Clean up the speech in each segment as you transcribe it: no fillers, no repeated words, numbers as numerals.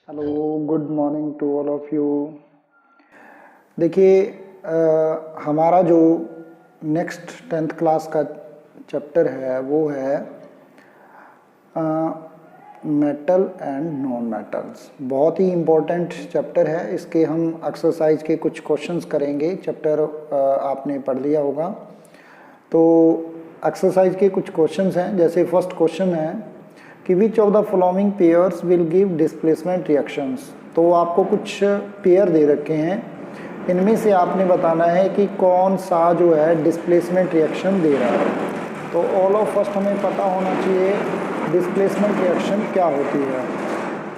Hello, good morning to all of you. देखिए, हमारा जो नेक्स्ट 10th क्लास का चैप्टर है वो है मेटल एंड नॉन मेटल्स। बहुत ही इम्पोर्टेंट चैप्टर है। इसके हम एक्सरसाइज के कुछ क्वेश्चंस करेंगे। चैप्टर आपने पढ़ लिया होगा, तो एक्सरसाइज के कुछ क्वेश्चंस हैं। जैसे फर्स्ट क्वेश्चन है कि which of the following pairs will give displacement reactions. तो आपको कुछ पेयर दे रखे हैं, इनमें से आपने बताना है कि कौन सा जो है डिस्प्लेसमेंट रिएक्शन दे रहा है। तो ऑल ऑफ फर्स्ट हमें पता होना चाहिए डिस्प्लेसमेंट रिएक्शन क्या होती है।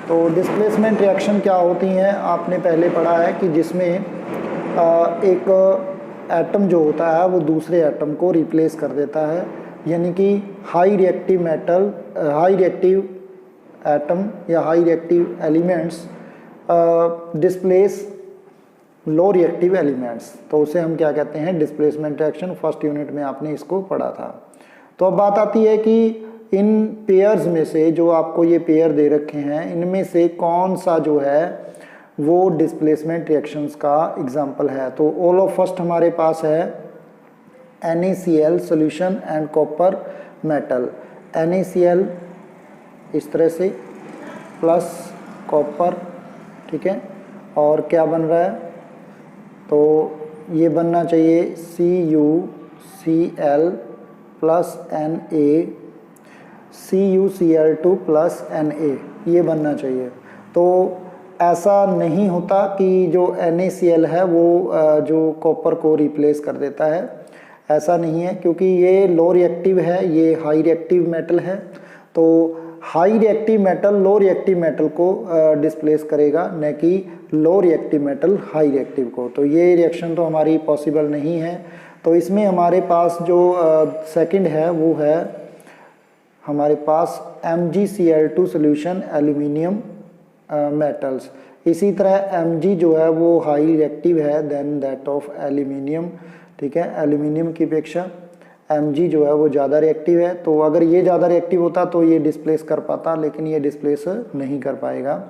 तो डिस्प्लेसमेंट रिएक्शन क्या होती हैं आपने पहले पढ़ा है कि जिसमें एक एटम जो होता है वो दूसरे एटम को रिप्लेस कर देता है, यानी कि हाई रिएक्टिव एटम या high reactive elements displace low reactive elements. तो उसे हम क्या कहते हैं, डिस्प्लेसमेंट रिएक्शन। फर्स्ट यूनिट में आपने इसको पढ़ा था। तो अब बात आती है कि इन पेयर्स में से जो आपको ये पेयर दे रखे हैं, इनमें से कौन सा जो है वो डिस्प्लेसमेंट रिएक्शंस का एग्जाम्पल है। तो ऑल ऑफ फर्स्ट हमारे पास है NaCl solution and copper metal. NaCl इस तरह से प्लस कॉपर, ठीक है, और क्या बन रहा है, तो ये बनना चाहिए CuCl plus Na, CuCl2 plus Na, ये बनना चाहिए। तो ऐसा नहीं होता कि जो NaCl है वो जो कॉपर को रिप्लेस कर देता है, ऐसा नहीं है, क्योंकि ये लो रिएक्टिव है, ये हाई रिएक्टिव मेटल है। तो high reactive metal low reactive metal को डिस्प्लेस करेगा, न कि low reactive metal high reactive को। तो ये रिएक्शन तो हमारी पॉसिबल नहीं है। तो इसमें हमारे पास जो सेकंड है वो है हमारे पास MgCl2 सोल्यूशन एल्यूमिनियम मेटल्स। इसी तरह Mg जो है वो हाई रिएक्टिव है देन दैट ऑफ एल्यूमिनियम, ठीक है। एल्यूमिनियम की अपेक्षा Mg जो है वो ज़्यादा रिएक्टिव है। तो अगर ये ज़्यादा रिएक्टिव होता तो ये डिस्प्लेस कर पाता, लेकिन ये डिस्प्लेस नहीं कर पाएगा।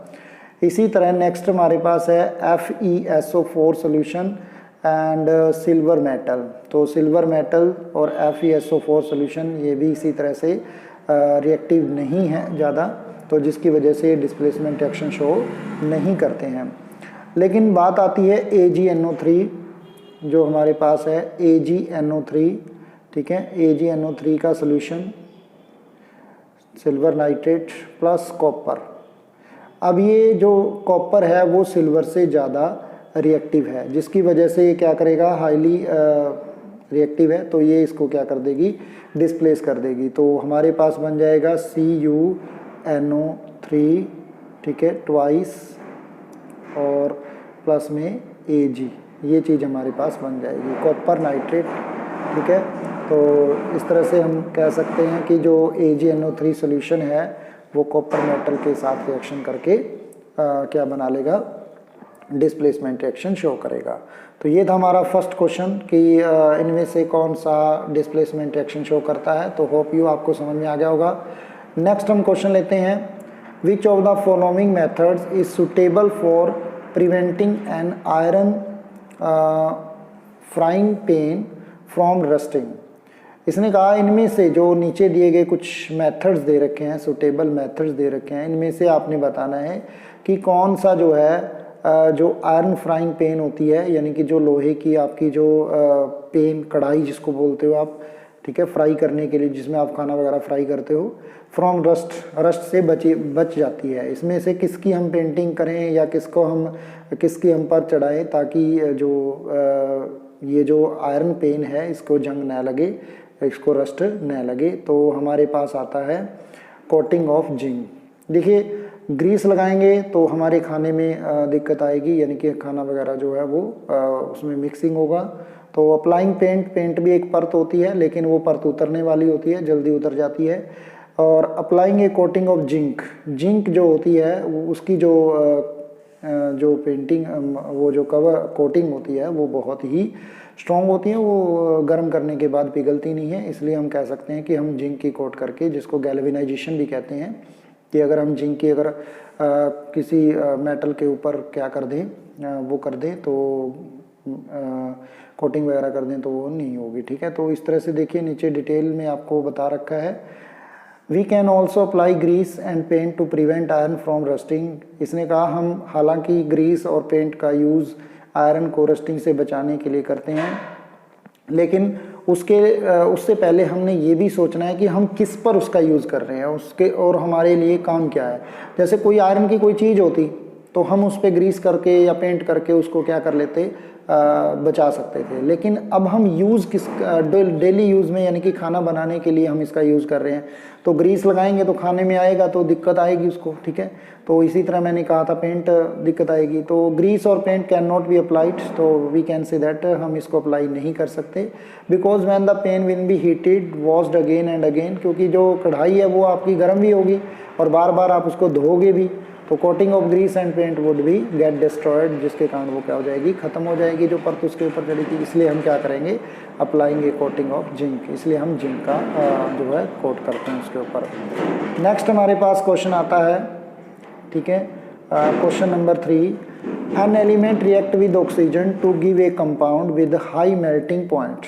इसी तरह नेक्स्ट हमारे पास है FeSO4 solution and silver metal. तो सिल्वर मेटल और FeSO4 सोल्यूशन ये भी इसी तरह से रिएक्टिव नहीं है ज़्यादा, तो जिसकी वजह से डिस्प्लेसमेंट रिएक्शन शो नहीं करते हैं। लेकिन बात आती है AgNO3, जो हमारे पास है AgNO3, ठीक है। AgNO3 का solution silver nitrate plus copper. अब ये जो कॉपर है वो सिल्वर से ज़्यादा रिएक्टिव है, जिसकी वजह से ये क्या करेगा, हाईली रिएक्टिव है, तो ये इसको क्या कर देगी, डिस्प्लेस कर देगी। तो हमारे पास बन जाएगा CuNO3, ठीक है, ट्वाइस और प्लस में Ag, ये चीज़ हमारे पास बन जाएगी कॉपर नाइट्रेट, ठीक है। तो इस तरह से हम कह सकते हैं कि जो AgNO3 सोल्यूशन है वो कॉपर मेटल के साथ रिएक्शन करके क्या बना लेगा, डिस्प्लेसमेंट रिएक्शन शो करेगा। तो ये था हमारा फर्स्ट क्वेश्चन कि इनमें से कौन सा डिस्प्लेसमेंट रिएक्शन शो करता है। तो होप यू आपको समझ में आ गया होगा। नेक्स्ट हम क्वेश्चन लेते हैं, which of the following methods is suitable for preventing an iron frying pan from rusting. इसने कहा इनमें से जो नीचे दिए गए कुछ मेथड्स दे रखे हैं, सुटेबल मेथड्स दे रखे हैं, इनमें से आपने बताना है कि कौन सा जो है जो आयरन फ्राइंग पैन होती है, यानी कि जो लोहे की आपकी जो पैन, कढ़ाई जिसको बोलते हो आप, ठीक है, फ्राई करने के लिए जिसमें आप खाना वगैरह फ्राई करते हो, फ्रॉम रस्ट से बच जाती है। इसमें से किसकी हम पेंटिंग करें या किसकी हम पर चढ़ाएं ताकि जो ये जो आयरन पेन है इसको जंग न लगे, इसको रस्ट न लगे। तो हमारे पास आता है कोटिंग ऑफ जिंक। देखिए, ग्रीस लगाएंगे तो हमारे खाने में दिक्कत आएगी, यानी कि खाना वगैरह जो है वो उसमें मिक्सिंग होगा। तो अप्लाइंग पेंट भी एक परत होती है, लेकिन वो परत उतरने वाली होती है, जल्दी उतर जाती है। और applying A coating of zinc जो होती है उसकी जो पेंटिंग वो जो कवर कोटिंग होती है वो बहुत ही स्ट्रॉन्ग होती है, वो गर्म करने के बाद पिघलती नहीं है। इसलिए हम कह सकते हैं कि हम जिंक की कोट करके, जिसको गैल्वेनाइजेशन भी कहते हैं, कि अगर हम जिंक की अगर किसी मेटल के ऊपर क्या कर दें, वो कर दें तो कोटिंग वगैरह कर दें तो वो नहीं होगी, ठीक है। तो इस तरह से देखिए नीचे डिटेल में आपको बता रखा है। We can also apply grease and paint to prevent iron from rusting. इसने कहा हम हालांकि ग्रीस और पेंट का यूज़ आयरन को रस्टिंग से बचाने के लिए करते हैं, लेकिन उससे पहले हमने ये भी सोचना है कि हम किस पर उसका यूज़ कर रहे हैं, उसके और हमारे लिए काम क्या है। जैसे कोई आयरन की कोई चीज़ होती तो हम उस पर ग्रीस करके या पेंट करके उसको क्या कर लेते, बचा सकते थे। लेकिन अब हम यूज़ किस डेली यूज़ में, यानी कि खाना बनाने के लिए हम इसका यूज़ कर रहे हैं, तो ग्रीस लगाएंगे तो खाने में आएगा तो दिक्कत आएगी उसको, ठीक है। तो इसी तरह मैंने कहा था पेंट दिक्कत आएगी। तो ग्रीस और paint can not be applied, तो वी कैन से दैट हम इसको अप्लाई नहीं कर सकते। Because when the pan will be heated washed again and again, क्योंकि जो कढ़ाई है वो आपकी गर्म भी होगी और बार बार आप उसको धोओगे भी, तो coating of grease and paint would be get destroyed, जिसके कारण वो क्या हो जाएगी, ख़त्म हो जाएगी जो परत उसके ऊपर चढ़ी थी। इसलिए हम क्या करेंगे, अप्लाइंगे कोटिंग ऑफ जिंक, इसलिए हम जिंक का जो है कोट करते हैं उसके ऊपर। नेक्स्ट हमारे पास क्वेश्चन आता है, ठीक है, question number 3, an element react with oxygen to give a compound with high melting point.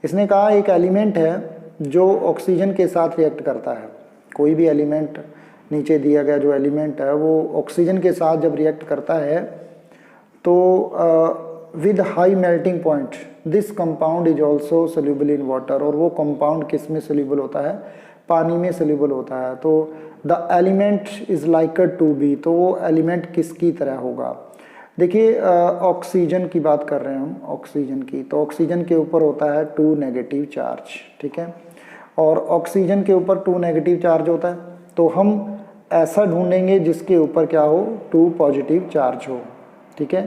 इसने कहा एक एलिमेंट है जो ऑक्सीजन के साथ रिएक्ट करता है। कोई भी एलिमेंट, नीचे दिया गया जो एलिमेंट है वो ऑक्सीजन के साथ जब रिएक्ट करता है तो with high melting point this compound is also soluble in water. और वो कंपाउंड किस में सोल्यूबल होता है, पानी में सोल्यूबल होता है। तो the element is likely to be, तो वो एलिमेंट किसकी तरह होगा। देखिए ऑक्सीजन की बात कर रहे हैं हम, ऑक्सीजन की, तो ऑक्सीजन के ऊपर होता है 2 नेगेटिव चार्ज, ठीक है। और ऑक्सीजन के ऊपर 2 नेगेटिव चार्ज होता है, तो हम ऐसा ढूंढेंगे जिसके ऊपर क्या हो, 2 पॉजिटिव चार्ज हो, ठीक है।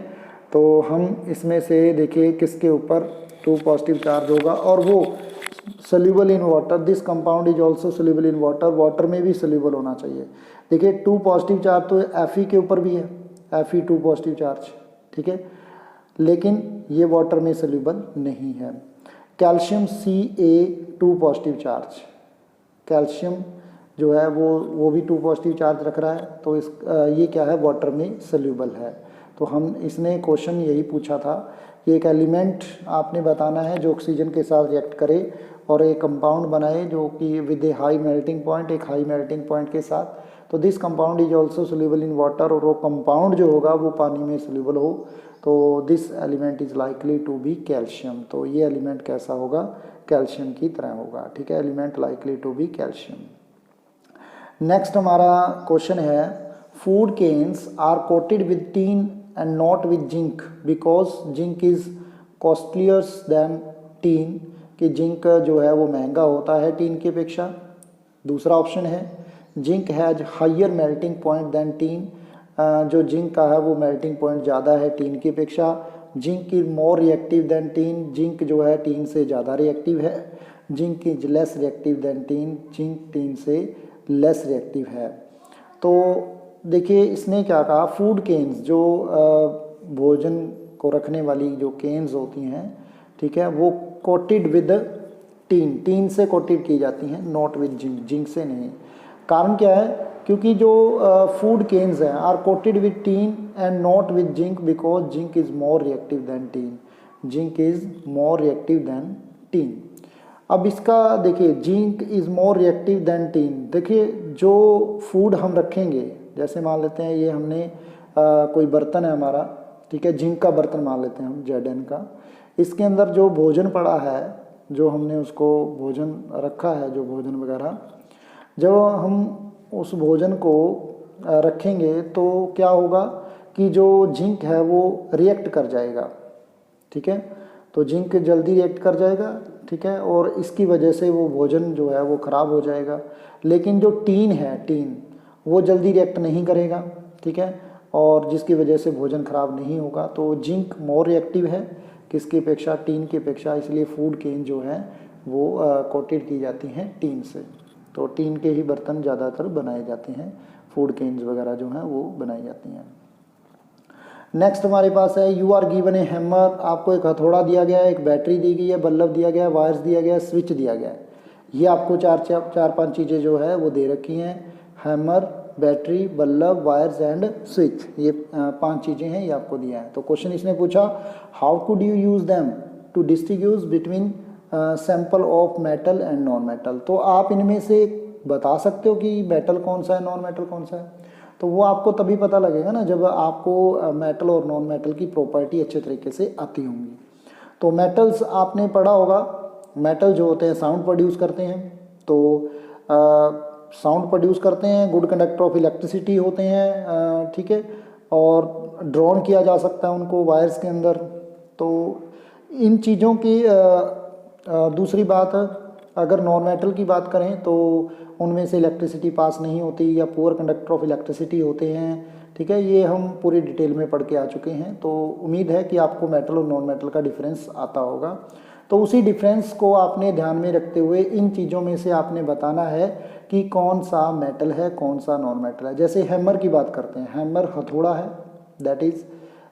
तो हम इसमें से देखिए किसके ऊपर 2 पॉजिटिव चार्ज होगा, और वो soluble in water, this compound is also soluble in water, water में भी सोल्यूबल होना चाहिए। देखिए 2 पॉजिटिव चार्ज तो Fe के ऊपर भी है, Fe 2 पॉजिटिव चार्ज, ठीक है, लेकिन ये वाटर में सोल्यूबल नहीं है। Calcium Ca 2 positive charge, calcium जो है वो भी 2 पॉजिटिव चार्ज रख रहा है, तो ये क्या है, वाटर में सोल्यूबल है। तो हम इसने क्वेश्चन यही पूछा था कि एक एलिमेंट आपने बताना है जो ऑक्सीजन के साथ रिएक्ट करे और एक कंपाउंड बनाए जो कि with A high melting point, एक हाई मेल्टिंग पॉइंट के साथ, तो this compound is also soluble in water, और वो कंपाउंड जो होगा वो पानी में सोल्यूबल हो, तो this element is likely to be calcium. तो ये एलिमेंट कैसा होगा, कैल्शियम की तरह होगा, ठीक है, element likely to be calcium. Next हमारा क्वेश्चन है, food cans are coated with tin and not with zinc because zinc is costlier than tin, कि जिंक जो है वो महंगा होता है टीन की अपेक्षा। दूसरा ऑप्शन है, zinc has higher melting point than tin, जो जिंक का है वो मेल्टिंग पॉइंट ज़्यादा है टीन की अपेक्षा। Zinc is more reactive than tin, zinc जो है टीन से ज़्यादा रिएक्टिव है। Zinc is less reactive than tin, zinc tin से लेस रिएक्टिव है। तो देखिए इसने क्या कहा, फूड केन्स जो भोजन को रखने वाली जो केन्स होती हैं, ठीक है, वो कोटेड विद टीन, टीन से कोटेड की जाती हैं, नॉट विद जिंक, जिंक से नहीं। कारण क्या है, क्योंकि जो फूड केन्स हैं are coated with tin and not with zinc because zinc is more reactive than tin, zinc is more reactive than tin. अब इसका देखिए, zinc is more reactive than tin. देखिए जो फूड हम रखेंगे, जैसे मान लेते हैं ये हमने कोई बर्तन है हमारा, ठीक है, जिंक का बर्तन मान लेते हैं हम, जेडन का, इसके अंदर जो भोजन पड़ा है, जो हमने उसको भोजन रखा है, जो भोजन वगैरह, जब हम उस भोजन को रखेंगे तो क्या होगा कि जो जिंक है वो रिएक्ट कर जाएगा, ठीक है, तो जिंक जल्दी रिएक्ट कर जाएगा, ठीक है, और इसकी वजह से वो भोजन जो है वो ख़राब हो जाएगा। लेकिन जो टीन है, टीन वो जल्दी रिएक्ट नहीं करेगा, ठीक है, और जिसकी वजह से भोजन ख़राब नहीं होगा। तो जिंक मोर रिएक्टिव है किसकी अपेक्षा, टीन की अपेक्षा, इसलिए फूड केन जो है वो कोटेड की जाती हैं टीन से। तो टीन के ही बर्तन ज़्यादातर बनाए जाते हैं, फूड केन्स वगैरह जो हैं वो बनाई जाती हैं। नेक्स्ट हमारे पास है, you are given a hammer, आपको एक हथौड़ा दिया गया है, एक बैटरी दी गई है, बल्ब दिया गया है, वायर्स दिया गया है, स्विच दिया गया है। ये आपको चार पांच चीज़ें जो है वो दे रखी हैं, hammer, battery, bulb, wires and switch, ये 5 चीज़ें हैं, ये आपको दिया है। तो क्वेश्चन इसने पूछा how could you use them to distinguish between sample of metal and non metal. तो आप इनमें से बता सकते हो कि मेटल कौन सा है, नॉन मेटल कौन सा है। तो वो आपको तभी पता लगेगा ना जब आपको मेटल और नॉन मेटल की प्रॉपर्टी अच्छे तरीके से आती होंगी। तो मेटल्स आपने पढ़ा होगा, मेटल जो होते हैं साउंड प्रोड्यूस करते हैं, तो साउंड प्रोड्यूस करते हैं, गुड कंडक्टर ऑफ इलेक्ट्रिसिटी होते हैं, ठीक है, और ड्रॉन किया जा सकता है उनको वायर्स के अंदर। तो इन चीज़ों की दूसरी बात, अगर नॉन मेटल की बात करें तो उनमें से इलेक्ट्रिसिटी पास नहीं होती या पुअर कंडक्टर ऑफ इलेक्ट्रिसिटी होते हैं, ठीक है, ये हम पूरी डिटेल में पढ़ के आ चुके हैं। तो उम्मीद है कि आपको मेटल और नॉन मेटल का डिफरेंस आता होगा। तो उसी डिफरेंस को आपने ध्यान में रखते हुए इन चीज़ों में से आपने बताना है कि कौन सा मेटल है, कौन सा नॉन मेटल है। जैसे हैमर की बात करते हैं, हैमर हथौड़ा है, दैट इज़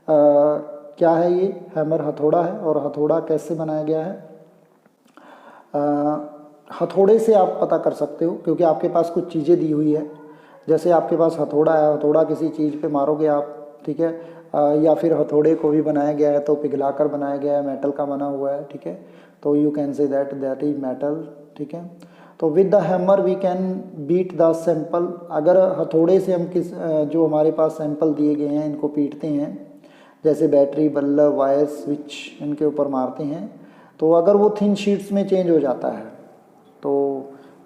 क्या है, ये हैमर हथौड़ा है। और हथौड़ा कैसे बनाया गया है, हथौड़े से आप पता कर सकते हो, क्योंकि आपके पास कुछ चीज़ें दी हुई है। जैसे आपके पास हथौड़ा है, हथौड़ा किसी चीज़ पे मारोगे आप, ठीक है, या फिर हथौड़े को भी बनाया गया है तो पिघलाकर बनाया गया है, मेटल का बना हुआ है, ठीक है, तो you can say that is metal, ठीक है। तो with the hammer we can beat the sample. अगर हथौड़े से हम जो हमारे पास सैंपल दिए गए हैं इनको पीटते हैं, जैसे बैटरी, बल्ब, वायर, स्विच, इनके ऊपर मारते हैं, तो अगर वो थिन शीट्स में चेंज हो जाता है तो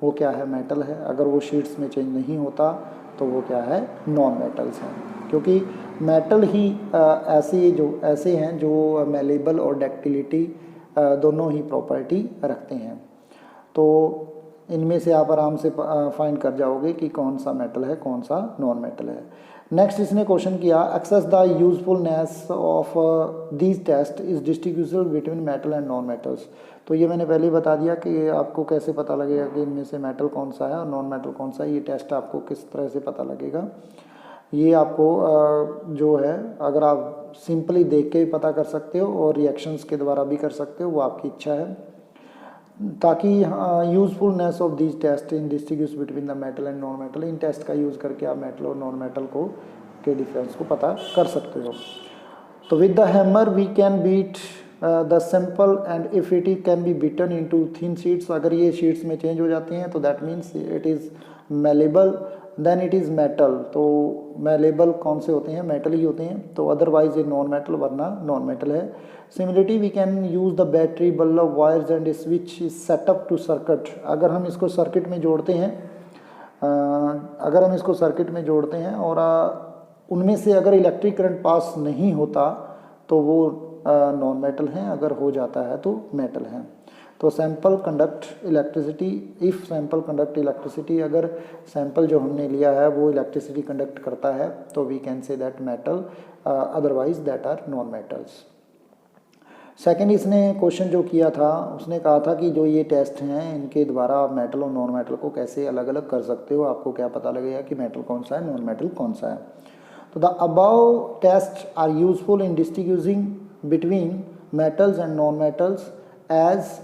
वो क्या है, मेटल है। अगर वो शीट्स में चेंज नहीं होता तो वो क्या है, नॉन मेटल्स हैं। क्योंकि मेटल ही ऐसे हैं जो मेलेबल और डक्टिलिटी दोनों ही प्रॉपर्टी रखते हैं। तो इनमें से आप आराम से फाइंड कर जाओगे कि कौन सा मेटल है, कौन सा नॉन मेटल है। नेक्स्ट इसने क्वेश्चन किया, assess the usefulness of these test is distinguishable between metal and non metals. तो ये मैंने पहले ही बता दिया कि आपको कैसे पता लगेगा कि इनमें से मेटल कौन सा है और नॉन मेटल कौन सा है। ये टेस्ट आपको किस तरह से पता लगेगा, ये आपको जो है, अगर आप सिंपली देख के भी पता कर सकते हो और रिएक्शंस के द्वारा भी कर सकते हो, वो आपकी इच्छा है। ताकि usefulness of these test in distinguish between the metal and non metal, इन टेस्ट का यूज़ करके आप मेटल और नॉन मेटल को के डिफरेंस को पता कर सकते हो। तो with the hammer we can beat the sample and if it can be beaten into thin sheets. अगर ये शीट्स में चेंज हो जाती हैं तो that means it is malleable, then it is metal. तो मेलेबल कौन से होते हैं, मेटल ही होते हैं, तो अदरवाइज ये नॉन मेटल, वरना नॉन मेटल है। Similarity we can use the battery, bulb, wires and switch is setup to circuit. अगर हम इसको सर्किट में जोड़ते हैं, और उनमें से अगर इलेक्ट्रिक करंट पास नहीं होता तो वो नॉन मेटल हैं, अगर हो जाता है तो मेटल हैं। तो sample conduct electricity, if sample conduct electricity, अगर सैंपल जो हमने लिया है वो इलेक्ट्रिसिटी कंडक्ट करता है तो we can say that metal, otherwise that are non metals. Second इसने क्वेश्चन जो किया था, उसने कहा था कि जो ये टेस्ट हैं इनके द्वारा आप मेटल और नॉन मेटल को कैसे अलग अलग कर सकते हो, आपको क्या पता लगेगा कि मेटल कौन सा है, नॉन मेटल कौन सा है। तो the above test are useful in distinguishing between metals and non metals as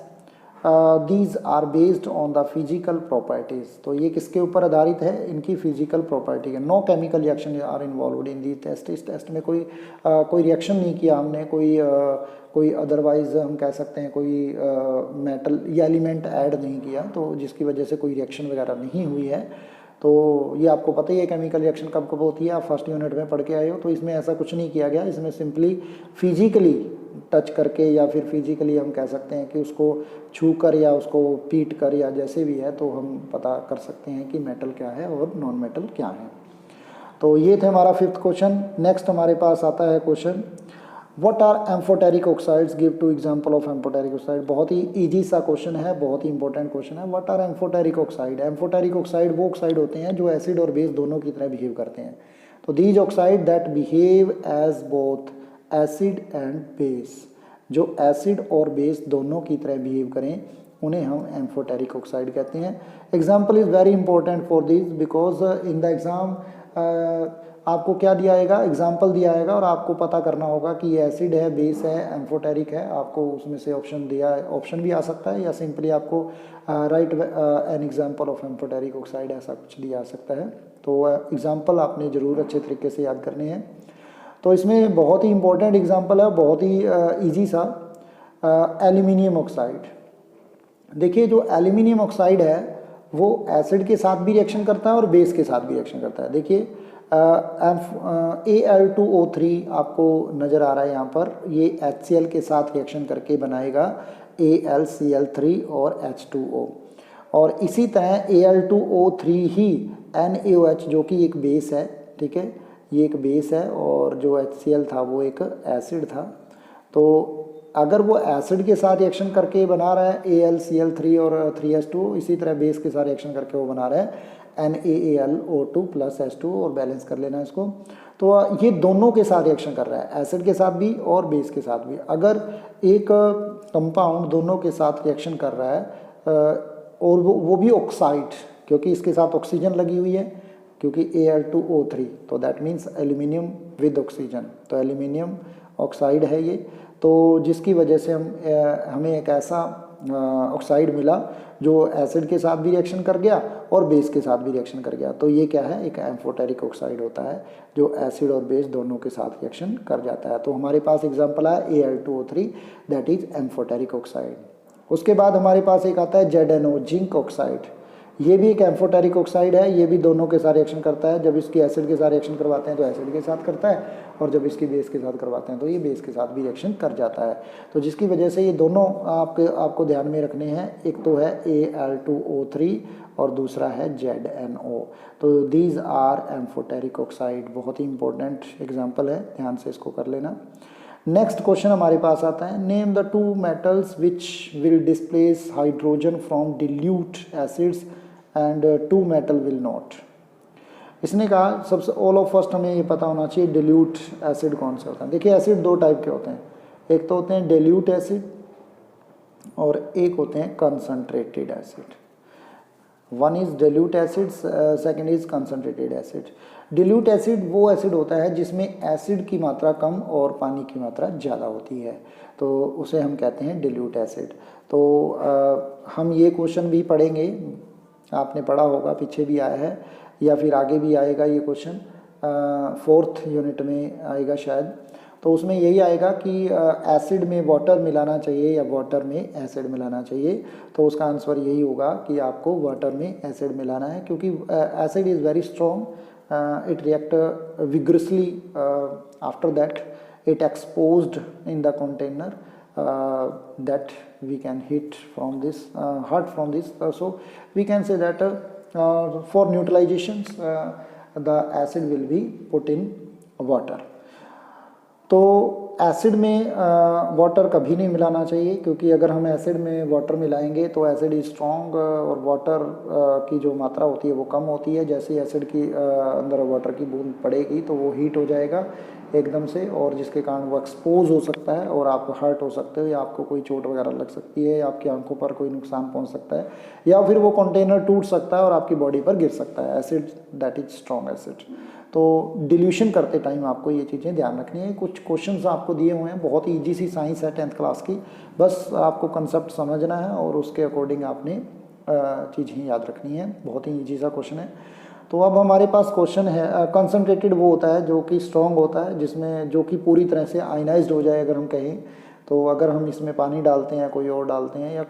these are based on the physical properties. तो ये किसके ऊपर आधारित है, इनकी फिजिकल प्रॉपर्टी है। No chemical reaction are involved in the test. इस टेस्ट में कोई रिएक्शन नहीं किया हमने, कोई अदरवाइज हम कह सकते हैं कोई मेटल या एलिमेंट ऐड नहीं किया, तो जिसकी वजह से कोई रिएक्शन वगैरह नहीं हुई है। तो ये आपको पता ही है केमिकल रिएक्शन कब कब होती है, आप फर्स्ट यूनिट में पढ़ के आए हो। तो इसमें ऐसा कुछ नहीं किया गया, इसमें सिंपली फिजिकली टच करके या फिर फिजिकली हम कह सकते हैं कि उसको छू कर या उसको पीट कर या जैसे भी है, तो हम पता कर सकते हैं कि मेटल क्या है और नॉन मेटल क्या है। तो ये थे हमारा फिफ्थ क्वेश्चन। नेक्स्ट हमारे पास आता है question, what are amphoteric oxides, give two example of amphoteric oxide. बहुत ही इजी सा क्वेश्चन है, बहुत ही इंपॉर्टेंट क्वेश्चन है। What are amphoteric oxide. Amphoteric oxide वो ऑक्साइड होते हैं जो एसिड और बेस दोनों की तरह बिहेव करते हैं। तो these oxide that behave as both acid and base, जो एसिड और बेस दोनों की तरह बिहेव करें उन्हें हम एम्फोटेरिक ऑक्साइड कहते हैं। Example is very important for this because in the exam आपको क्या दिया आएगा, एग्जाम्पल दिया आएगा और आपको पता करना होगा कि ये एसिड है, बेस है, एम्फोटेरिक है। आपको उसमें से ऑप्शन दिया है, ऑप्शन भी आ सकता है या सिंपली आपको right an example of amphoteric oxide ऐसा कुछ दिया आ सकता है। तो एग्जाम्पल आपने ज़रूर अच्छे तरीके से याद करने हैं। तो इसमें बहुत ही इंपॉर्टेंट एग्जाम्पल है, बहुत ही ईजी सा, एल्यूमिनियम ऑक्साइड। देखिए जो एल्यूमिनियम ऑक्साइड है वो एसिड के साथ भी रिएक्शन करता है और बेस के साथ भी रिएक्शन करता है। देखिए Al2O3 आपको नज़र आ रहा है यहाँ पर, ये HCl के साथ रिएक्शन करके बनाएगा AlCl3 और H2O। और इसी तरह Al2O3 ही NaOH जो कि एक बेस है, ठीक है, ये एक बेस है और जो HCl था वो एक एसिड था। तो अगर वो एसिड के साथ रिएक्शन करके बना रहा है AlCl3 और 3H2O, इसी तरह बेस के साथ रिएक्शन करके वो बना रहा है NaAlO2 प्लस H2O, और बैलेंस कर लेना इसको। तो ये दोनों के साथ रिएक्शन कर रहा है, एसिड के साथ भी और बेस के साथ भी। अगर एक कंपाउंड दोनों के साथ रिएक्शन कर रहा है और वो भी ऑक्साइड, क्योंकि इसके साथ ऑक्सीजन लगी हुई है, क्योंकि Al2O3, तो that means aluminium with oxygen, तो एल्यूमिनियम ऑक्साइड है ये। तो जिसकी वजह से हमें एक ऐसा ऑक्साइड मिला जो एसिड के साथ भी रिएक्शन कर गया और बेस के साथ भी रिएक्शन कर गया। तो ये क्या है, एक एम्फोटेरिक ऑक्साइड होता है जो एसिड और बेस दोनों के साथ रिएक्शन कर जाता है। तो हमारे पास एग्जांपल है Al2O3, that is amphoteric oxide. उसके बाद हमारे पास एक आता है ZnO, जिंक ऑक्साइड। ये भी एक एम्फोटेरिक ऑक्साइड है, ये भी दोनों के साथ रिएक्शन करता है। जब इसकी एसिड के साथ रिएक्शन करवाते हैं तो एसिड के साथ करता है, और जब इसकी बेस के साथ करवाते हैं तो ये बेस के साथ भी रिएक्शन कर जाता है। तो जिसकी वजह से ये दोनों आपको ध्यान में रखने हैं। एक तो है Al2O3 और दूसरा है ZnO। तो दीज आर एम्फोटेरिक ऑक्साइड, बहुत ही इंपॉर्टेंट एग्जाम्पल है, ध्यान से इसको कर लेना। नेक्स्ट क्वेश्चन हमारे पास आता है, name the two metals which will displace hydrogen from dilute acids and two metal will not. इसने कहा सबसे ऑल ऑफ फर्स्ट हमें ये पता होना चाहिए डिल्यूट एसिड कौन से होता है। देखिए एसिड दो टाइप के होते हैं, एक तो होते हैं डिल्यूट एसिड और एक होते हैं concentrated acid. One is dilute acid, second is concentrated acid. Dilute acid वो एसिड होता है जिसमें एसिड की मात्रा कम और पानी की मात्रा ज़्यादा होती है, तो उसे हम कहते हैं डिल्यूट एसिड। तो हम ये क्वेश्चन भी पढ़ेंगे, आपने पढ़ा होगा, पीछे भी आया है या फिर आगे भी आएगा ये क्वेश्चन, 4th यूनिट में आएगा शायद। तो उसमें यही आएगा कि एसिड में वाटर मिलाना चाहिए या वाटर में एसिड मिलाना चाहिए। तो उसका आंसर यही होगा कि आपको वाटर में एसिड मिलाना है, क्योंकि acid is very strong, it react vigorously, after that it exposed in the container that we can heat from this, so we can say that for neutralizations the acid will be put in water। तो acid में water कभी नहीं मिलाना चाहिए, क्योंकि अगर हम acid में वाटर मिलाएंगे तो एसिड स्ट्रॉन्ग और वाटर की जो मात्रा होती है वो कम होती है। जैसे ही एसिड की अंदर वाटर की बूंद पड़ेगी तो वो हीट हो जाएगा एकदम से, और जिसके कारण वो एक्सपोज हो सकता है और आप हर्ट हो सकते हो, या आपको कोई चोट वगैरह लग सकती है, या आपकी आंखों पर कोई नुकसान पहुंच सकता है, या फिर वो कंटेनर टूट सकता है और आपकी बॉडी पर गिर सकता है। Acid that is strong acid. तो डिल्यूशन करते टाइम आपको ये चीज़ें ध्यान रखनी है। कुछ क्वेश्चंस आपको दिए हुए हैं, बहुत ही ईजी सी साइंस है 10th क्लास की, बस आपको कंसेप्ट समझना है और उसके अकॉर्डिंग आपने चीज़ें याद रखनी है। बहुत ही ईजी सा क्वेश्चन है। तो अब हमारे पास क्वेश्चन है, कंसनट्रेटेड वो होता है जो कि स्ट्रॉन्ग होता है, जिसमें जो कि पूरी तरह से आयनाइज्ड हो जाए अगर हम कहें तो। अगर हम इसमें पानी डालते हैं, कोई और डालते हैं, या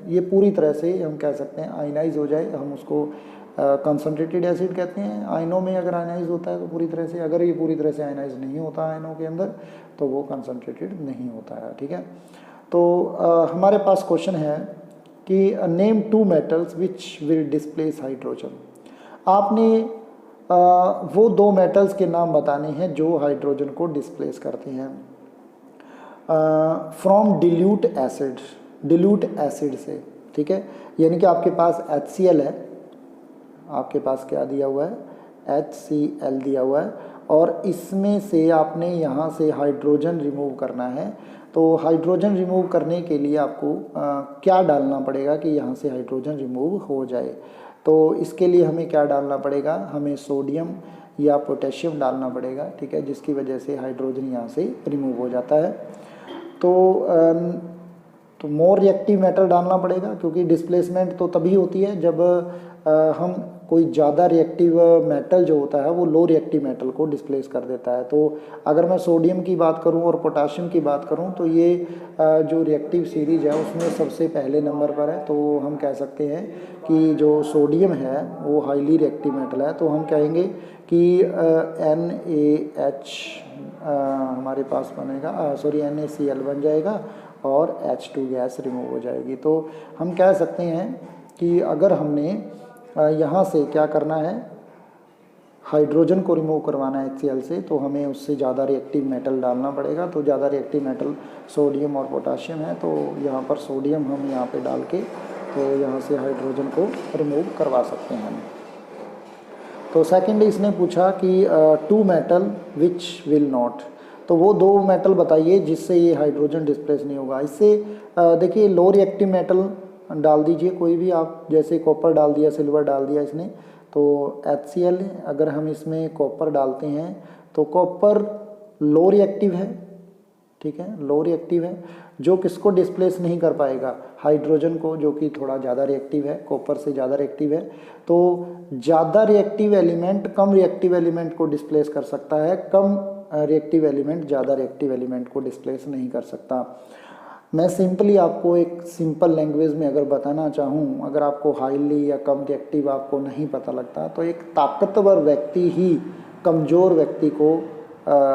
ये पूरी तरह से हम कह सकते हैं आयनाइज हो जाए, हम उसको कंसनट्रेटेड एसिड कहते हैं। आयनों में अगर आयनाइज होता है तो पूरी तरह से, अगर ये पूरी तरह से आयनाइज नहीं होता आयनों के अंदर तो वो कंसनट्रेटेड नहीं होता है, ठीक है। तो हमारे पास क्वेश्चन है कि name two metals which will displace hydrogen. आपने वो दो मेटल्स के नाम बताने हैं जो हाइड्रोजन को डिस्प्लेस करते हैं from dilute acid, dilute acid से, ठीक है। यानी कि आपके पास HCl है, आपके पास क्या दिया हुआ है, HCl दिया हुआ है, और इसमें से आपने यहाँ से हाइड्रोजन रिमूव करना है। तो हाइड्रोजन रिमूव करने के लिए आपको क्या डालना पड़ेगा कि यहाँ से हाइड्रोजन रिमूव हो जाए। तो इसके लिए हमें क्या डालना पड़ेगा, हमें सोडियम या पोटेशियम डालना पड़ेगा, ठीक है, जिसकी वजह से हाइड्रोजन यहाँ से रिमूव हो जाता है। तो मोर रिएक्टिव मेटल डालना पड़ेगा, क्योंकि डिस्प्लेसमेंट तो तभी होती है जब हम कोई ज़्यादा रिएक्टिव मेटल जो होता है वो लो रिएक्टिव मेटल को डिस्प्लेस कर देता है। तो अगर मैं सोडियम की बात करूं और पोटाशियम की बात करूं तो ये जो रिएक्टिव सीरीज है उसमें सबसे पहले नंबर पर है। तो हम कह सकते हैं कि जो सोडियम है वो हाईली रिएक्टिव मेटल है। तो हम कहेंगे कि NaH हमारे पास बनेगा, NaCl बन जाएगा और H2 गैस रिमूव हो जाएगी। तो हम कह सकते हैं कि अगर हमने यहाँ से क्या करना है, हाइड्रोजन को रिमूव करवाना है HCl से, तो हमें उससे ज़्यादा रिएक्टिव मेटल डालना पड़ेगा। तो ज़्यादा रिएक्टिव मेटल सोडियम और पोटाशियम है, तो यहाँ पर सोडियम हम यहाँ पे डाल के तो यहाँ से हाइड्रोजन को रिमूव करवा सकते हैं। तो सेकंड इसने पूछा कि 2 मेटल विच विल नॉट, तो वो 2 मेटल बताइए जिससे ये हाइड्रोजन डिस्प्लेस नहीं होगा। इससे देखिए लो रिएक्टिव मेटल डाल दीजिए कोई भी आप, जैसे कॉपर डाल दिया, सिल्वर डाल दिया इसने, तो HCl अगर हम इसमें कॉपर डालते हैं तो कॉपर लो रिएक्टिव है, ठीक है, लो रिएक्टिव है, जो किसको डिस्प्लेस नहीं कर पाएगा, हाइड्रोजन को, जो कि थोड़ा ज़्यादा रिएक्टिव है, कॉपर से ज़्यादा रिएक्टिव है। तो ज़्यादा रिएक्टिव एलिमेंट कम रिएक्टिव एलिमेंट को डिस्प्लेस कर सकता है, कम रिएक्टिव एलिमेंट ज़्यादा रिएक्टिव एलिमेंट को डिस्प्लेस नहीं कर सकता। मैं सिंपली आपको एक सिंपल लैंग्वेज में अगर बताना चाहूँ, अगर आपको हाईली या कम रिएक्टिव आपको नहीं पता लगता, तो एक ताकतवर व्यक्ति ही कमज़ोर व्यक्ति को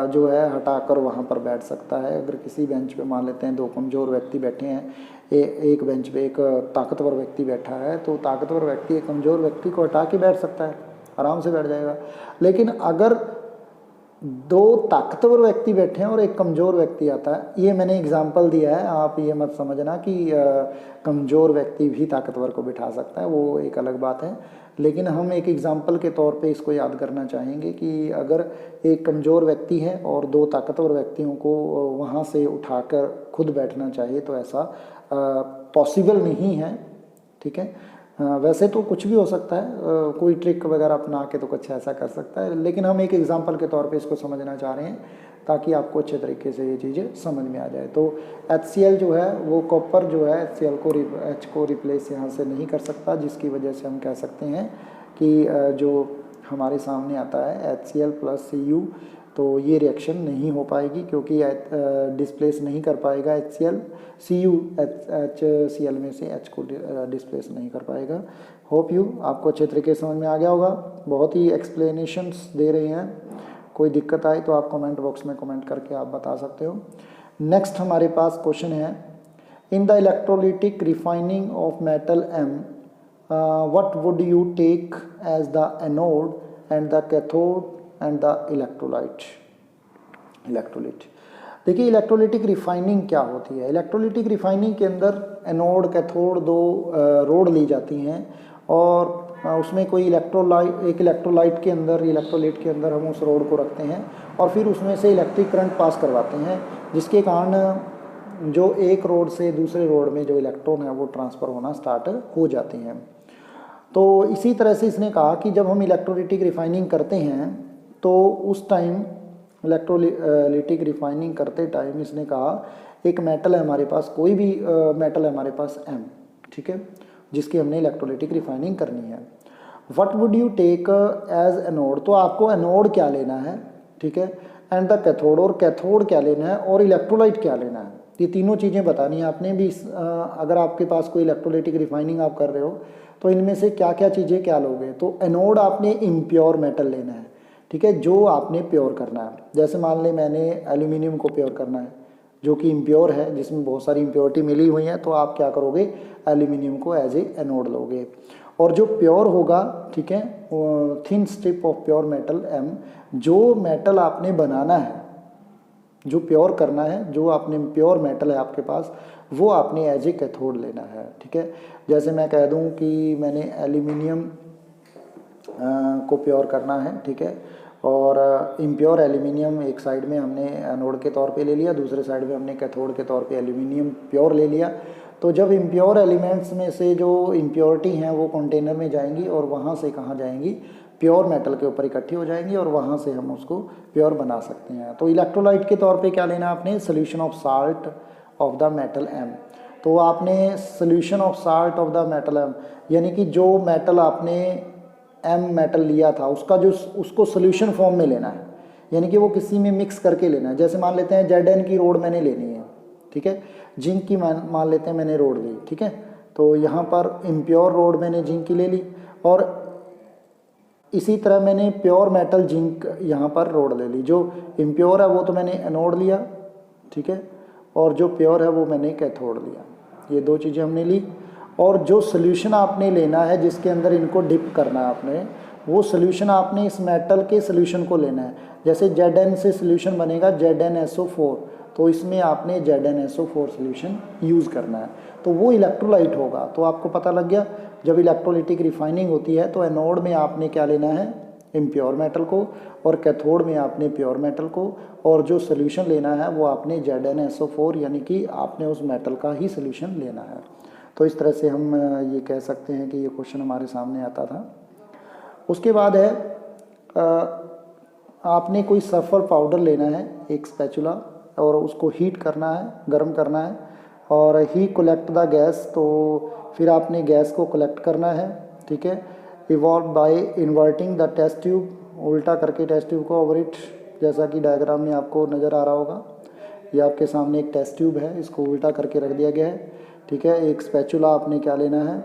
जो है हटाकर वहाँ पर बैठ सकता है। अगर किसी बेंच पे मान लेते हैं 2 कमज़ोर व्यक्ति बैठे हैं, एक बेंच पे एक ताकतवर व्यक्ति बैठा है, तो ताकतवर व्यक्ति एक कमज़ोर व्यक्ति को हटा के बैठ सकता है, आराम से बैठ जाएगा। लेकिन अगर 2 ताकतवर व्यक्ति बैठे हैं और एक कमज़ोर व्यक्ति आता है, ये मैंने एग्जाम्पल दिया है, आप ये मत समझना कि कमज़ोर व्यक्ति भी ताकतवर को बिठा सकता है, वो एक अलग बात है। लेकिन हम एक एग्जाम्पल के तौर पे इसको याद करना चाहेंगे कि अगर एक कमज़ोर व्यक्ति है और 2 ताकतवर व्यक्तियों को वहाँ से उठाकर खुद बैठना चाहिए, तो ऐसा पॉसिबल नहीं है, ठीक है। वैसे तो कुछ भी हो सकता है, कोई ट्रिक वगैरह अपना के तो कुछ ऐसा कर सकता है, लेकिन हम एक एग्जांपल के तौर पे इसको समझना चाह रहे हैं ताकि आपको अच्छे तरीके से ये चीज़ें समझ में आ जाए। तो HCl जो है वो कॉपर जो है HCl को H को रिप्लेस यहाँ से नहीं कर सकता, जिसकी वजह से हम कह सकते हैं कि जो हमारे सामने आता है HCl + Cu, तो ये रिएक्शन नहीं हो पाएगी, क्योंकि डिस्प्लेस नहीं कर पाएगा HCl, Cu HCl में से H को डिस्प्लेस नहीं कर पाएगा। होप यू आपको अच्छे तरीके से समझ में आ गया होगा। बहुत ही एक्सप्लेनेशंस दे रहे हैं, कोई दिक्कत आई तो आप कमेंट बॉक्स में कमेंट करके आप बता सकते हो। नेक्स्ट हमारे पास क्वेश्चन है, in the electrolytic refining of metal M what would you take as the anode and the cathode and the electrolyte? देखिए इलेक्ट्रोलिटिक रिफाइनिंग क्या होती है। इलेक्ट्रोलिटिक रिफाइनिंग के अंदर एनोड कैथोड 2 रोड ली जाती हैं और उसमें कोई एक इलेक्ट्रोलाइट के अंदर हम उस रोड को रखते हैं और फिर उसमें से इलेक्ट्रिक करंट पास करवाते हैं, जिसके कारण जो एक रोड से दूसरे रोड में जो इलेक्ट्रॉन है वो ट्रांसफ़र होना स्टार्ट हो जाते हैं। तो इसी तरह से इसने कहा कि जब हम इलेक्ट्रोलिटिक रिफाइनिंग करते हैं तो उस टाइम इलेक्ट्रोलिटिक रिफाइनिंग करते टाइम इसने कहा एक मेटल है हमारे पास, कोई भी मेटल है हमारे पास M, ठीक है, जिसकी हमने इलेक्ट्रोलिटिक रिफाइनिंग करनी है। What would you take as anode, तो आपको एनोड क्या लेना है, ठीक है, एंड द कैथोड, और कैथोड क्या लेना है, और इलेक्ट्रोलाइट क्या लेना है। ये तीनों चीज़ें बतानी है आपने भी। अगर आपके पास कोई इलेक्ट्रोलिटिक रिफाइनिंग आप कर रहे हो तो इनमें से क्या क्या चीज़ें क्या लोगे। तो एनोड आपने इम्प्योर मेटल लेना है, ठीक है, जो आपने प्योर करना है। जैसे मान लें मैंने एल्यूमिनियम को प्योर करना है जो कि इम्प्योर है, जिसमें बहुत सारी इम्प्योरिटी मिली हुई है, तो आप क्या करोगे, एल्यूमिनियम को एज ए एनोड लोगे। और जो प्योर होगा, ठीक है, thin strip of pure metal M, जो मेटल आपने बनाना है, जो प्योर करना है, जो आपने प्योर मेटल है आपके पास, वो आपने एज ए कैथोड लेना है, ठीक है। जैसे मैं कह दूं कि मैंने एल्यूमिनियम को प्योर करना है, ठीक है, और इम्प्योर एल्यूमिनियम एक साइड में हमने एनोड के तौर पे ले लिया, दूसरे साइड में हमने कैथोड के तौर पे एल्यूमिनियम प्योर ले लिया। तो जब इम्प्योर एलिमेंट्स में से जो इम्प्योरिटी हैं वो कंटेनर में जाएंगी और वहाँ से कहाँ जाएंगी, प्योर मेटल के ऊपर इकट्ठी हो जाएंगी और वहाँ से हम उसको प्योर बना सकते हैं। तो इलेक्ट्रोलाइट के तौर पे क्या लेना है आपने, solution of salt of the metal M. तो आपने solution of salt of the metal M यानी कि जो मेटल आपने एम मेटल लिया था उसका जो उसको सोल्यूशन फॉर्म में लेना है, यानी कि वो किसी में मिक्स करके लेना है। जैसे मान लेते हैं Zn की रोड मैंने लेनी है, ठीक है, जिंक की मान लेते हैं मैंने रोड ली, ठीक है, तो यहाँ पर इम्प्योर रोड मैंने जिंक की ले ली और इसी तरह मैंने प्योर मेटल जिंक यहाँ पर रोड ले ली। जो इम्प्योर है वो तो मैंने एनोड लिया, ठीक है, और जो प्योर है वो मैंने कैथोड लिया। ये दो चीज़ें हमने ली और जो सोल्यूशन आपने लेना है जिसके अंदर इनको डिप करना है आपने, वो सोल्यूशन आपने इस मेटल के सोल्यूशन को लेना है। जैसे Zn से सोल्यूशन बनेगा ZnSO4, तो इसमें आपने ZnSO4 सोल्यूशन यूज़ करना है, तो वो इलेक्ट्रोलाइट होगा। तो आपको पता लग गया, जब इलेक्ट्रोलिटिक रिफाइनिंग होती है तो एनोड में आपने क्या लेना है, इम्प्योर मेटल को, और कैथोड में आपने प्योर मेटल को, और जो सोल्यूशन लेना है वो आपने ZnSO4 यानी कि आपने उस मेटल का ही सोल्यूशन लेना है। तो इस तरह से हम ये कह सकते हैं कि ये क्वेश्चन हमारे सामने आता था। उसके बाद है आपने कोई सल्फर पाउडर लेना है, एक स्पैचुला, और उसको हीट करना है, गर्म करना है, और ही कलेक्ट द गैस, तो फिर आपने गैस को कलेक्ट करना है, ठीक है, evolve by inverting the test tube, उल्टा करके टेस्ट ट्यूब को ओवर इट, जैसा कि डायग्राम में आपको नज़र आ रहा होगा। ये आपके सामने एक टेस्ट ट्यूब है, इसको उल्टा करके रख दिया गया है, ठीक है। एक स्पैचुला आपने क्या लेना है,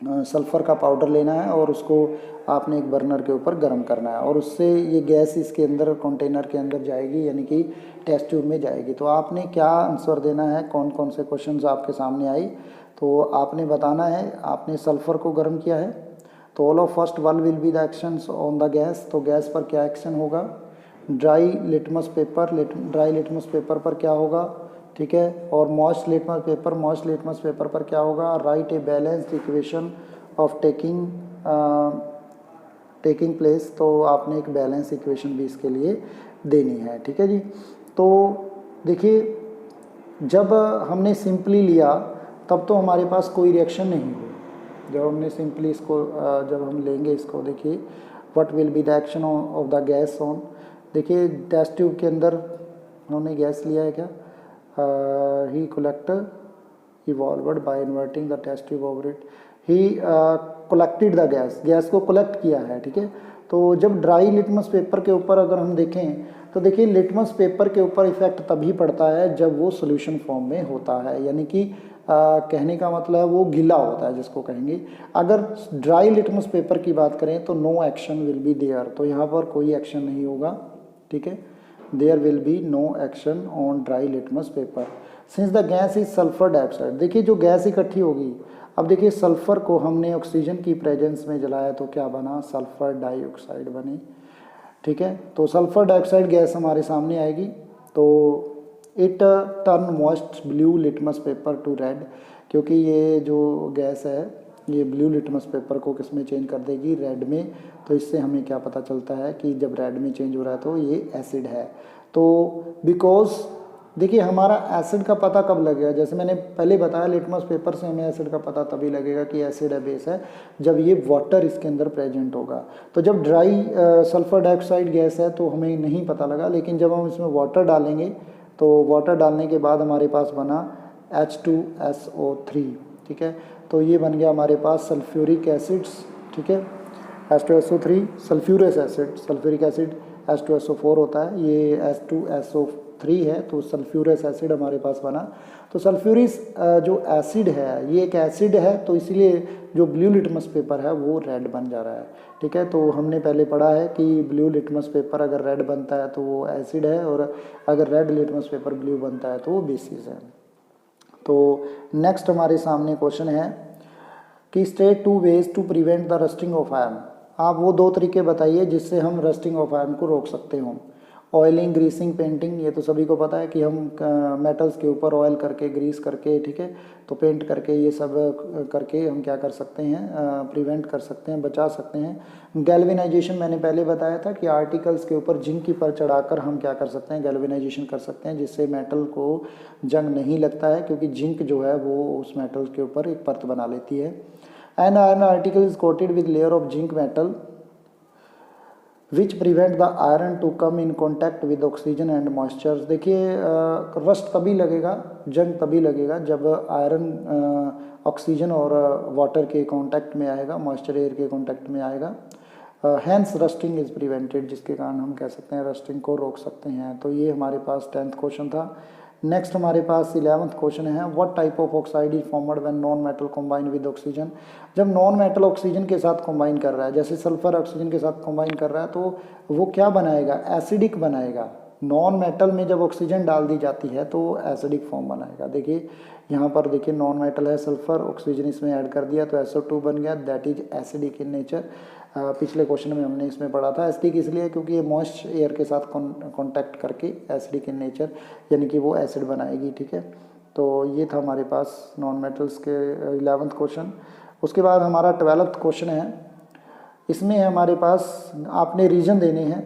सल्फ़र का पाउडर लेना है और उसको आपने एक बर्नर के ऊपर गर्म करना है और उससे ये गैस इसके अंदर कंटेनर के अंदर जाएगी, यानी कि टेस्ट ट्यूब में जाएगी। तो आपने क्या आंसर देना है, कौन कौन से क्वेश्चंस आपके सामने आई, तो आपने बताना है। आपने सल्फ़र को गर्म किया है, तो all of first one will be the actions on the gas, तो गैस पर क्या एक्शन होगा, ड्राई लिटमस पेपर पर क्या होगा, ठीक है, और मॉइस्ट लिटमस पेपर पर क्या होगा, right a balanced equation of taking place, तो आपने एक बैलेंस इक्वेशन भी इसके लिए देनी है, ठीक है जी। तो देखिए, जब हमने सिंपली लिया तब तो हमारे पास कोई रिएक्शन नहीं हुई। जब हमने सिंपली इसको जब हम लेंगे इसको, देखिए what will be the action of the gas on, देखिए टेस्ट ट्यूब के अंदर उन्होंने गैस लिया है क्या, he collector evolved by inverting the test tube over it, he collected the gas को कलेक्ट किया है, ठीक है। तो जब ड्राई लिटमस पेपर के ऊपर अगर हम देखें तो देखिए लिटमस पेपर के ऊपर इफेक्ट तभी पड़ता है जब वो सॉल्यूशन फॉर्म में होता है, यानी कि कहने का मतलब है वो गीला होता है जिसको कहेंगे। अगर ड्राई लिटमस पेपर की बात करें तो no action will be there, तो यहाँ पर कोई एक्शन नहीं होगा, ठीक है, there will be no action on dry litmus paper since the gas is sulphur dioxide. देखिए जो गैस इकट्ठी होगी, अब देखिए सल्फर को हमने ऑक्सीजन की प्रेजेंस में जलाया तो क्या बना, सल्फर डाइऑक्साइड बनी, ठीक है। तो सल्फर डाइऑक्साइड गैस हमारे सामने आएगी, तो it turn moist blue litmus paper two red, क्योंकि ये जो गैस है ये ब्लू लिटमस पेपर को किस में चेंज कर देगी, रेड में। तो इससे हमें क्या पता चलता है कि जब रेड में चेंज हो रहा है तो ये एसिड है। तो बिकॉज देखिए हमारा एसिड का पता कब लगेगा, जैसे मैंने पहले बताया लिटमस पेपर से हमें एसिड का पता तभी लगेगा कि एसिड है, बेस है, जब ये वाटर इसके अंदर प्रेजेंट होगा। तो जब ड्राई सल्फर डाइऑक्साइड गैस है तो हमें नहीं पता लगा, लेकिन जब हम इसमें वाटर डालेंगे तो वाटर डालने के बाद हमारे पास बना H2SO3, ठीक है। तो ये बन गया हमारे पास सल्फ्यूरिक एसिड्स, ठीक है, H2SO3 sulphurous acid, sulphuric acid H2SO4 होता है, ये H2SO3 है, तो सल्फ्यूरस एसिड हमारे पास बना। तो सल्फ्यूरिस जो एसिड है ये एक एसिड है, तो इसीलिए जो ब्लू लिटमस पेपर है वो रेड बन जा रहा है, ठीक है। तो हमने पहले पढ़ा है कि ब्लू लिटमस पेपर अगर रेड बनता है तो वो एसिड है, और अगर रेड लिटमस पेपर ब्लू बनता है तो वो बेसिस है। तो नेक्स्ट हमारे सामने क्वेश्चन है कि state 2 ways to prevent the rusting of iron. आप वो दो तरीके बताइए जिससे हम रस्टिंग ऑफ आयरन को रोक सकते हो। ऑयलिंग, ग्रीसिंग, पेंटिंग, ये तो सभी को पता है कि हम मेटल्स के ऊपर ऑयल करके, ग्रीस करके, ठीक है, तो पेंट करके, ये सब करके हम क्या कर सकते हैं, प्रिवेंट कर सकते हैं, बचा सकते हैं। गैल्वेनाइजेशन मैंने पहले बताया था कि आर्टिकल्स के ऊपर जिंक की परत चढ़ाकर हम क्या कर सकते हैं, गैल्वेनाइजेशन कर सकते हैं, जिससे मेटल को जंग नहीं लगता है, क्योंकि जिंक जो है वो उस मेटल के ऊपर एक परत बना लेती है। An iron article is coated with layer of zinc metal which prevent the iron to come in contact with oxygen and moisture. देखिए रस्ट तभी लगेगा, जंग तभी लगेगा जब आयरन ऑक्सीजन और वाटर के कांटेक्ट में आएगा, मॉइस्चर एयर के कांटेक्ट में आएगा। हैंस रस्टिंग इज प्रिवेंटेड, जिसके कारण हम कह सकते हैं रस्टिंग को रोक सकते हैं। तो ये हमारे पास 10th क्वेश्चन था। नेक्स्ट हमारे पास 11th क्वेश्चन है, what type of oxide is formed when non metal combine with oxygen. जब नॉन मेटल ऑक्सीजन के साथ कंबाइन कर रहा है, जैसे सल्फर ऑक्सीजन के साथ कंबाइन कर रहा है, तो वो क्या बनाएगा, एसिडिक बनाएगा। नॉन मेटल में जब ऑक्सीजन डाल दी जाती है तो एसिडिक फॉर्म बनाएगा। देखिए यहाँ पर देखिए नॉन मेटल है सल्फर, ऑक्सीजन इसमें ऐड कर दिया तो SO2 बन गया, that is acidic in nature. पिछले क्वेश्चन में हमने इसमें पढ़ा था। एसिडिक इसलिए क्योंकि ये मॉइस्ट एयर के साथ कांटेक्ट करके एसिडिक इन नेचर, यानी कि वो एसिड बनाएगी। ठीक है, तो ये था हमारे पास नॉन मेटल्स के 11th क्वेश्चन। उसके बाद हमारा 12th क्वेश्चन है, इसमें हमारे पास आपने रीजन देने हैं।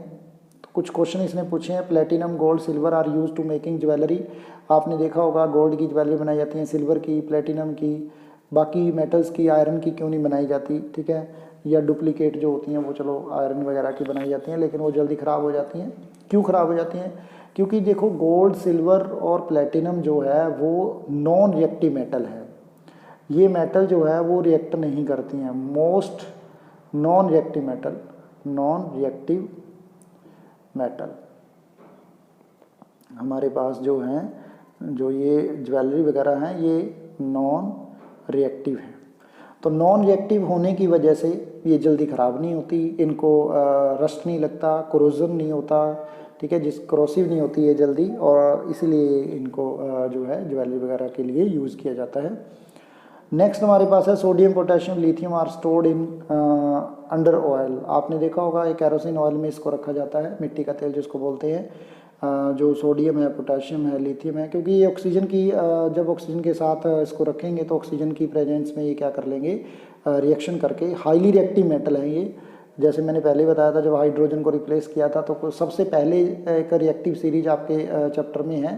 तो कुछ क्वेश्चन इसने पूछे हैं, platinum gold silver are use to making jewellery. आपने देखा होगा गोल्ड की ज्वेलरी बनाई जाती है, सिल्वर की, प्लेटिनम की, बाकी मेटल्स की, आयरन की क्यों नहीं बनाई जाती। ठीक है, या डुप्लीकेट जो होती हैं वो चलो आयरन वगैरह की बनाई जाती हैं, लेकिन वो जल्दी ख़राब हो जाती हैं। क्यों ख़राब हो जाती हैं, क्योंकि देखो गोल्ड, सिल्वर और प्लेटिनम जो है वो नॉन रिएक्टिव मेटल है। ये मेटल जो है वो रिएक्ट नहीं करती हैं। Most non reactive metal, non reactive metal हमारे पास जो हैं, जो ये ज्वेलरी वगैरह हैं, ये नॉन रिएक्टिव है। तो नॉन रिएक्टिव होने की वजह से ये जल्दी ख़राब नहीं होती, इनको रस्ट नहीं लगता, कोरोजन नहीं होता। ठीक है, जिस क्रोसिव नहीं होती है जल्दी, और इसीलिए इनको जो है ज्वेलरी वगैरह के लिए यूज़ किया जाता है। नेक्स्ट हमारे पास है sodium, potassium, lithium are stored in under oil. आपने देखा होगा एक केरोसिन ऑयल में इसको रखा जाता है, मिट्टी का तेल जिसको बोलते हैं। जो सोडियम है, पोटेशियम है, लिथियम है, क्योंकि ये ऑक्सीजन की जब ऑक्सीजन के साथ इसको रखेंगे तो ऑक्सीजन की प्रेजेंस में ये क्या कर लेंगे, रिएक्शन करके हाईली रिएक्टिव मेटल है ये। जैसे मैंने पहले बताया था, जब हाइड्रोजन को रिप्लेस किया था तो सबसे पहले एक रिएक्टिव सीरीज आपके चैप्टर में है।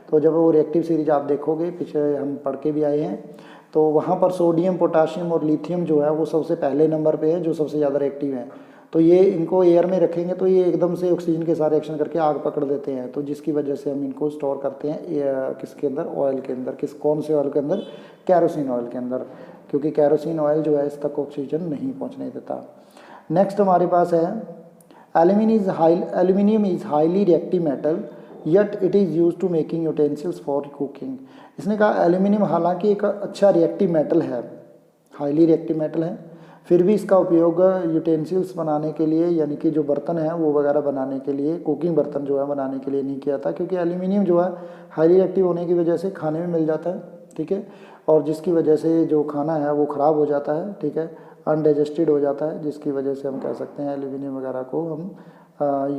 तो जब वो रिएक्टिव सीरीज आप देखोगे, पीछे हम पढ़ के भी आए हैं, तो वहाँ पर सोडियम, पोटाशियम और लिथियम जो है वो सबसे पहले नंबर पे है, जो सबसे ज़्यादा रिएक्टिव है। तो ये इनको एयर में रखेंगे तो ये एकदम से ऑक्सीजन के साथ रिएक्शन करके आग पकड़ देते हैं, तो जिसकी वजह से हम इनको स्टोर करते हैं किसके अंदर, ऑयल के अंदर। कौन से ऑयल के अंदर, कैरोसिन ऑयल के अंदर, क्योंकि कैरोसिन ऑयल जो है इस तक ऑक्सीजन नहीं पहुँचने देता। नेक्स्ट हमारे पास है aluminium is highly reactive metal yet it is use to making utensils for cooking. इसने कहा एल्यूमिनियम हालांकि एक अच्छा रिएक्टिव मेटल है, हाईली रिएक्टिव मेटल है, फिर भी इसका उपयोग यूटेंसिल्स बनाने के लिए, यानी कि जो बर्तन है वो वगैरह बनाने के लिए, कुकिंग बर्तन जो है बनाने के लिए नहीं किया था, क्योंकि एल्यूमिनियम जो है हाईली रिएक्टिव होने की वजह से खाने में मिल जाता है। ठीक है, और जिसकी वजह से जो खाना है वो ख़राब हो जाता है। ठीक है, अनडाइजेस्टेड हो जाता है, जिसकी वजह से हम कह सकते हैं एल्यूमिनियम वगैरह को हम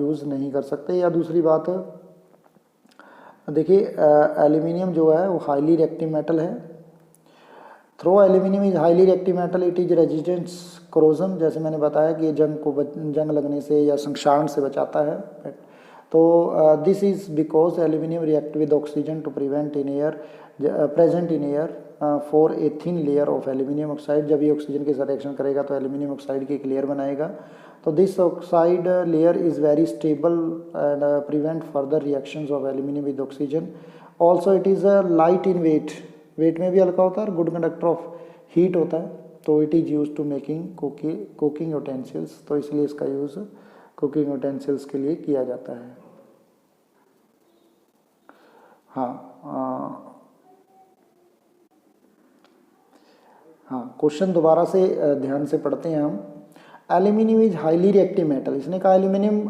यूज़ नहीं कर सकते। या दूसरी बात देखिए, एल्यूमिनियम जो है वो हाईली रिएक्टिव मेटल है। Though aluminium is highly reactive metal, it is resistance corrosion. जैसे मैंने बताया कि ये जंग लगने से या संक्षारण से बचाता है। तो this is because aluminium react with oxygen to prevent in air present in air for a thin layer of aluminium oxide. जब ये ऑक्सीजन के साथ रिएक्शन करेगा तो एल्यूमिनियम ऑक्साइड की एक लेयर बनाएगा। तो this oxide layer is very stable and prevent further reactions of aluminium with oxygen. Also it is light in weight, weight में भी हल्का होता है और गुड कंडक्टर ऑफ हीट होता है। तो it is use to making cooking utensils, तो इसलिए इसका यूज़ कुकिंग यूटेंसिल्स के लिए किया जाता है। हाँ, क्वेश्चन दोबारा से ध्यान से पढ़ते हैं हम। Aluminium is highly reactive metal. इसने कहा एल्यूमिनियम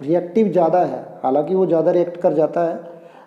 रिएक्टिव ज़्यादा है, हालांकि वो ज़्यादा रिएक्ट कर जाता है,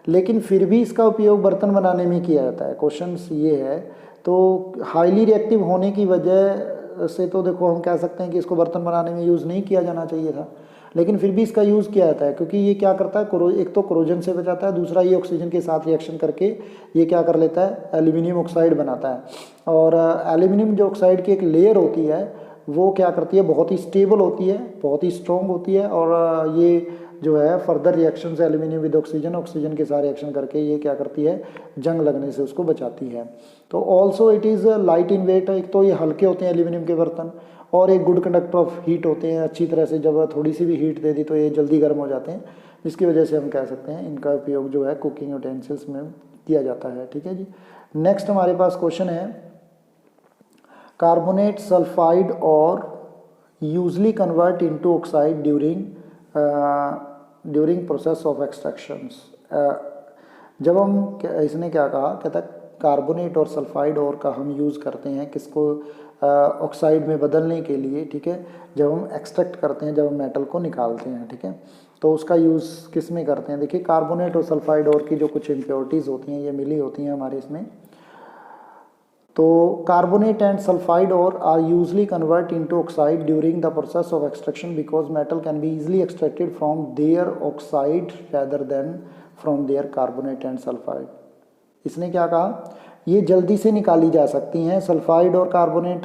लेकिन फिर भी इसका उपयोग बर्तन बनाने में किया जाता है। क्वेश्चन ये है, तो हाईली रिएक्टिव होने की वजह से तो देखो हम कह सकते हैं कि इसको बर्तन बनाने में यूज़ नहीं किया जाना चाहिए था, लेकिन फिर भी इसका यूज़ किया जाता है, क्योंकि ये क्या करता है, एक तो कोरोजन से बचाता है, दूसरा ये ऑक्सीजन के साथ रिएक्शन करके ये क्या कर लेता है, एल्यूमिनियम ऑक्साइड बनाता है। और एल्यूमिनियम जो ऑक्साइड की एक लेयर होती है वो क्या करती है, बहुत ही स्टेबल होती है, बहुत ही स्ट्रॉन्ग होती है, और ये जो है फर्दर रिएक्शन से एल्यूमिनियम विद ऑक्सीजन के साथ रिएक्शन करके ये क्या करती है, जंग लगने से उसको बचाती है। तो also it is light in weight. एक तो ये हल्के होते हैं एल्यूमिनियम के बर्तन, और एक गुड कंडक्टर ऑफ हीट होते हैं। अच्छी तरह से जब थोड़ी सी भी हीट दे दी तो ये जल्दी गर्म हो जाते हैं, जिसकी वजह से हम कह सकते हैं इनका उपयोग जो है कुकिंग यूटेंसिल्स में किया जाता है। ठीक है जी। नेक्स्ट हमारे पास क्वेश्चन है, कार्बोनेट सल्फाइड और usually convert into oxide during process of extractions. जब हम इसने क्या कहा, कहता कार्बोनेट और सल्फाइड और का हम यूज़ करते हैं किसको, ऑक्साइड में बदलने के लिए। ठीक है, जब हम एक्सट्रैक्ट करते हैं, जब हम मेटल को निकालते हैं, ठीक है, तो उसका यूज़ किस में करते हैं। देखिए कार्बोनेट और सल्फाइड और की जो कुछ इम्प्योरिटीज़ होती हैं ये मिली होती हैं हमारे इसमें। तो कार्बोनेट एंड सल्फाइड और are usually convert into oxide during the process of extraction because metal can be easily extracted from their oxide rather than from their carbonate and sulphide. इसने क्या कहा, ये जल्दी से निकाली जा सकती हैं। सल्फाइड और कार्बोनेट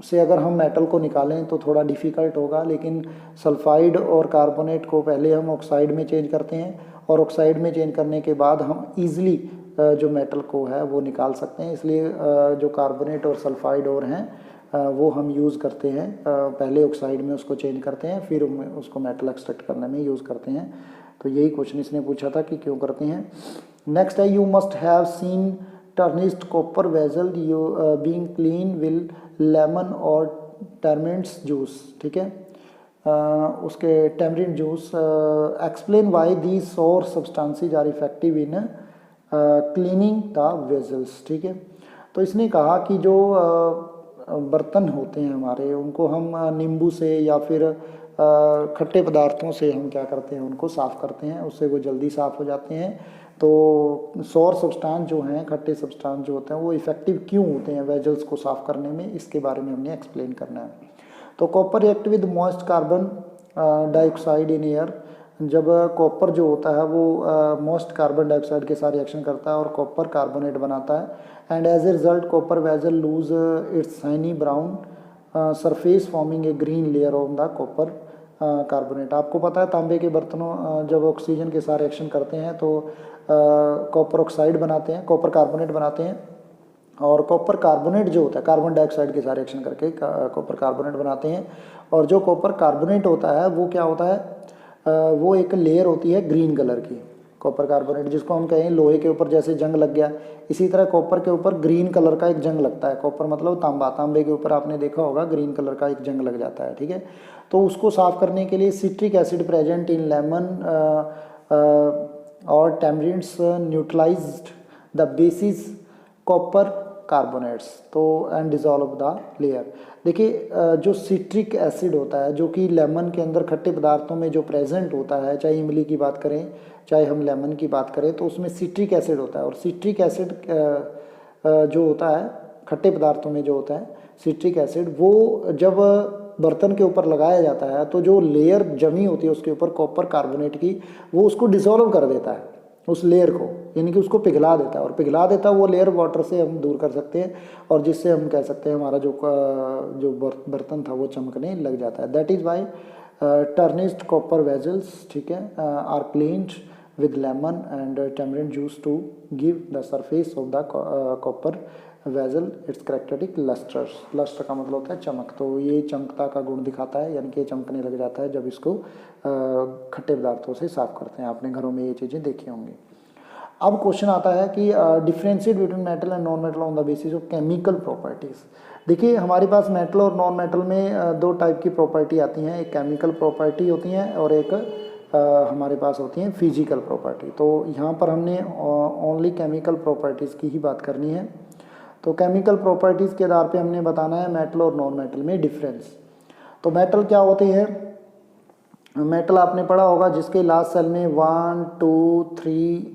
से अगर हम मेटल को निकालें तो थोड़ा डिफ़िकल्ट होगा, लेकिन सल्फाइड और कार्बोनेट को पहले हम ऑक्साइड में चेंज करते हैं और ऑक्साइड में चेंज करने के बाद हम ईज़िली जो मेटल को है वो निकाल सकते हैं। इसलिए जो कार्बोनेट और सल्फाइड और हैं वो हम यूज़ करते हैं, पहले ऑक्साइड में उसको चेंज करते हैं, फिर उसको मेटल एक्सट्रैक्ट करने में यूज़ करते हैं। तो यही क्वेश्चन इसने पूछा था कि क्यों करते हैं। नेक्स्ट है, you must have seen tarnished copper vessel you being clean will lemon और टर्मेंट्स जूस। ठीक है, उसके tamarind juice. Explain why these sour substances are effective in cleaning the vessels. ठीक है, तो इसने कहा कि जो बर्तन होते हैं हमारे, उनको हम नींबू से या फिर खट्टे पदार्थों से हम क्या करते हैं, उनको साफ़ करते हैं, उससे वो जल्दी साफ़ हो जाते हैं। तो सौर सब्सटेंस जो हैं, खट्टे सब्सटेंस जो होते हैं, वो इफ़ेक्टिव क्यों होते हैं वेजल्स को साफ़ करने में, इसके बारे में हमने एक्सप्लेन करना है। तो copper react with moist carbon dioxide in air. जब कॉपर जो होता है वो मॉइस्ट कार्बन डाइऑक्साइड के साथ रिएक्शन करता है और कॉपर कार्बोनेट बनाता है। And as a result copper vessel lose its shiny brown surface forming a green layer on the copper carbonate. आपको पता है तांबे के बर्तनों जब ऑक्सीजन के साथ रिएक्शन करते हैं तो कॉपर ऑक्साइड बनाते हैं, कॉपर कार्बोनेट बनाते हैं, और कॉपर कार्बोनेट जो होता है कार्बन डाइऑक्साइड के साथ रिएक्शन करके कॉपर कार्बोनेट बनाते हैं। और जो कॉपर कार्बोनेट होता है वो क्या होता है, वो एक लेयर होती है ग्रीन कलर की, कॉपर कार्बोनेट, जिसको हम कहें लोहे के ऊपर जैसे जंग लग गया, इसी तरह कॉपर के ऊपर ग्रीन कलर का एक जंग लगता है। कॉपर मतलब तांबा, तांबे के ऊपर आपने देखा होगा ग्रीन कलर का एक जंग लग जाता है। ठीक है, तो उसको साफ़ करने के लिए citric acid present in lemon और tamarinds neutralized the bases copper carbonates तो एंड डिजॉल्व द लेयर। देखिए जो सिट्रिक एसिड होता है जो कि लेमन के अंदर खट्टे पदार्थों में जो प्रेजेंट होता है, चाहे इमली की बात करें चाहे हम लेमन की बात करें, तो उसमें सिट्रिक एसिड होता है। और सिट्रिक एसिड जो होता है खट्टे पदार्थों में जो होता है सिट्रिक एसिड, वो जब बर्तन के ऊपर लगाया जाता है तो जो लेयर जमी होती है उसके ऊपर कॉपर कार्बोनेट की, वो उसको डिसॉल्व कर देता है उस लेयर को, यानी कि उसको पिघला देता है। और पिघला देता है वो लेयर वाटर से हम दूर कर सकते हैं, और जिससे हम कह सकते हैं हमारा जो बर्तन था वो चमकने लग जाता है। That is why tarnished copper vessels, ठीक है, are cleaned with lemon and tamarind juice to give the surface of the copper vessel its characteristic lustre. Lustre का मतलब होता है चमक, तो ये चमकता का गुण दिखाता है, यानी कि चमकने लग जाता है जब इसको खट्टे पदार्थों से साफ़ करते हैं। आपने घरों में ये चीज़ें देखी होंगी। अब क्वेश्चन आता है कि differentiate between metal and non metal on the basis of chemical properties. देखिए हमारे पास मेटल और नॉन मेटल में दो टाइप की प्रॉपर्टी आती हैं, एक केमिकल प्रॉपर्टी होती हैं और एक हमारे पास होती हैं फिजिकल प्रॉपर्टी। तो यहाँ पर हमने ओनली केमिकल प्रॉपर्टीज़ की ही बात करनी है। तो केमिकल प्रॉपर्टीज़ के आधार पे हमने बताना है मेटल और नॉन मेटल में डिफरेंस। तो मेटल क्या होते हैं, मेटल आपने पढ़ा होगा जिसके लास्ट सेल में 1 2 3